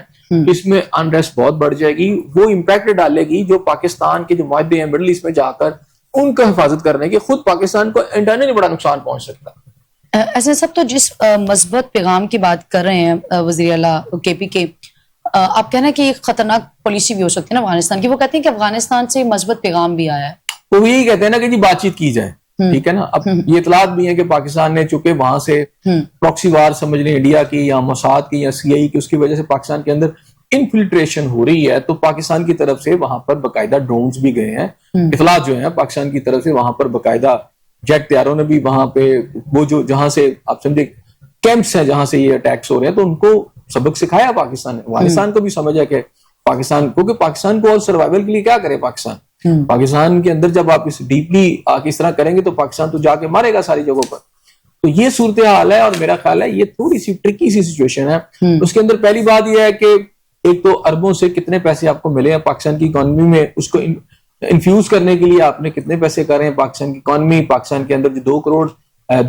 B: اس میں انریسٹ بہت بڑھ جائے گی. وہ امپیکٹ ڈالے گی جو پاکستان کے جو معاہدے ہیں مڈل ایسٹ میں جا کر ان کا حفاظت کرنے کے, خود پاکستان کو انٹرنلی بڑا نقصان پہنچ سکتا ہے.
C: ایسے سب تو جس مثبت پیغام کی بات کر رہے ہیں وزیر اعلیٰ کے پی کے, آپ کہنا کہ ایک خطرناک پالیسی بھی ہو سکتی ہے نا افغانستان کی, وہ کہتے ہیں کہ افغانستان سے مثبت پیغام بھی آیا ہے.
B: وہ یہی کہتے ہیں نا کہ جی بات چیت کی جائے, ٹھیک ہے نا. اب یہ اطلاعات بھی ہیں کہ پاکستان نے چونکہ وہاں سے پراکسی وار سمجھ لیں انڈیا کی یا موساد کی یا سی آئی کی, اس کی وجہ سے پاکستان کے اندر انفلٹریشن ہو رہی ہے, تو پاکستان کی طرف سے وہاں پر باقاعدہ ڈرونز بھی گئے ہیں. اطلاعات جو ہیں پاکستان کی طرف سے وہاں پر باقاعدہ جیٹ طیاروں نے بھی وہاں پہ وہ جو جہاں سے آپ سمجھے کیمپس ہیں جہاں سے یہ اٹیکس ہو رہے ہیں, تو ان کو سبق سکھایا پاکستان نے. افغانستان کو بھی سمجھ ہے کہ پاکستان, کیونکہ پاکستان کو اور سروائیول کے لیے کیا کرے پاکستان کے اندر جب آپ اس ڈیپلی اس طرح کریں گے تو پاکستان تو جا کے مارے گا ساری جگہوں پر. تو یہ صورتحال ہے, اور میرا خیال ہے یہ تھوڑی سی ٹرکی سی سچویشن ہے. اس کے اندر پہلی بات یہ ہے کہ ایک تو اربوں سے کتنے پیسے آپ کو ملے ہیں پاکستان کی اکانومی میں, اس کو انفیوز کرنے کے لیے آپ نے کتنے پیسے کر رہے ہیں. پاکستان کی اکانومی, پاکستان کے اندر جو 2 کروڑ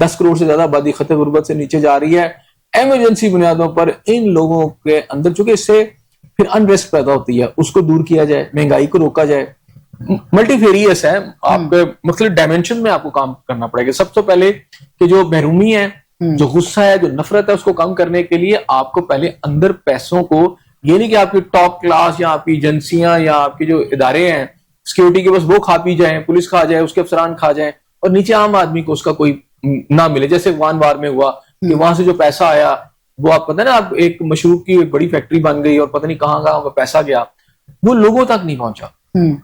B: 10 کروڑ سے زیادہ آبادی خطے غربت سے نیچے جا رہی ہے. ایمرجنسی بنیادوں پر ان لوگوں کے اندر چونکہ اس سے پھر انریسٹ پیدا ہوتی ہے, اس کو دور کیا جائے, مہنگائی کو روکا جائے. ملٹی فیریس ہے, آپ کے مختلف ڈائمینشن میں آپ کو کام کرنا پڑے گا. سب سے پہلے کہ جو محرومی ہے, جو غصہ ہے, جو نفرت ہے, اس کو کم کرنے کے لیے آپ کو پہلے اندر پیسوں کو, یہ نہیں کہ آپ کی ٹاپ کلاس یا آپ کی ایجنسیاں یا آپ کے جو ادارے ہیں سیکورٹی کے, بس وہ کھا پی جائیں, پولیس کھا جائے, اس کے افسران کھا جائیں, اور نیچے عام آدمی کو اس کا کوئی نہ ملے. جیسے افغان وار میں ہوا کہ وہاں سے جو پیسہ آیا وہ آپ پتہ نا, آپ ایک مشروب کی ایک بڑی فیکٹری بن گئی اور پتہ نہیں کہاں کہاں وہ پیسہ گیا, وہ لوگوں تک نہیں پہنچا.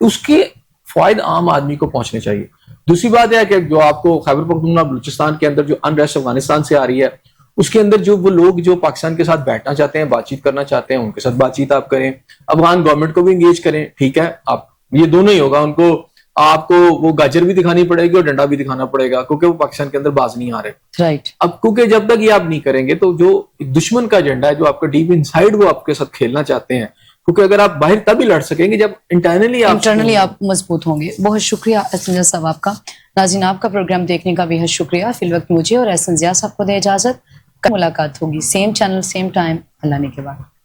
B: اس کے فوائد عام آدمی کو پہنچنے چاہیے. دوسری بات ہے کہ جو آپ کو خیبر پختونخوا بلوچستان کے اندر جو انریسٹ افغانستان سے آ رہی ہے, اس کے اندر جو وہ لوگ جو پاکستان کے ساتھ بیٹھنا چاہتے ہیں, بات چیت کرنا چاہتے ہیں, ان کے ساتھ بات چیت آپ کریں. افغان گورنمنٹ کو بھی انگیج کریں, ٹھیک ہے, آپ یہ دونوں ہی ہوگا. ان کو آپ کو وہ گاجر بھی دکھانی پڑے گی اور ڈنڈا بھی دکھانا پڑے گا, کیونکہ وہ پاکستان کے اندر باز نہیں آ رہے.
C: رائٹ.
B: اب کیونکہ جب تک یہ آپ نہیں کریں گے تو جو دشمن کا ایجنڈا ہے جو آپ کا ڈیپ انسائیڈ وہ آپ کے ساتھ کھیلنا چاہتے ہیں, کیونکہ اگر آپ باہر تبھی لڑ سکیں گے جب انٹرنلی
C: آپ مضبوط ہوں گے. بہت شکریہ احسن زیاء صاحب آپ کا. ناظرین, آپ کا پروگرام دیکھنے کا بہت شکریہ. فی الوقت مجھے اور احسن زیاء صاحب کو دے اجازت. ملاقات ہوگی سیم چینل سیم ٹائم اللہ نے کے بعد.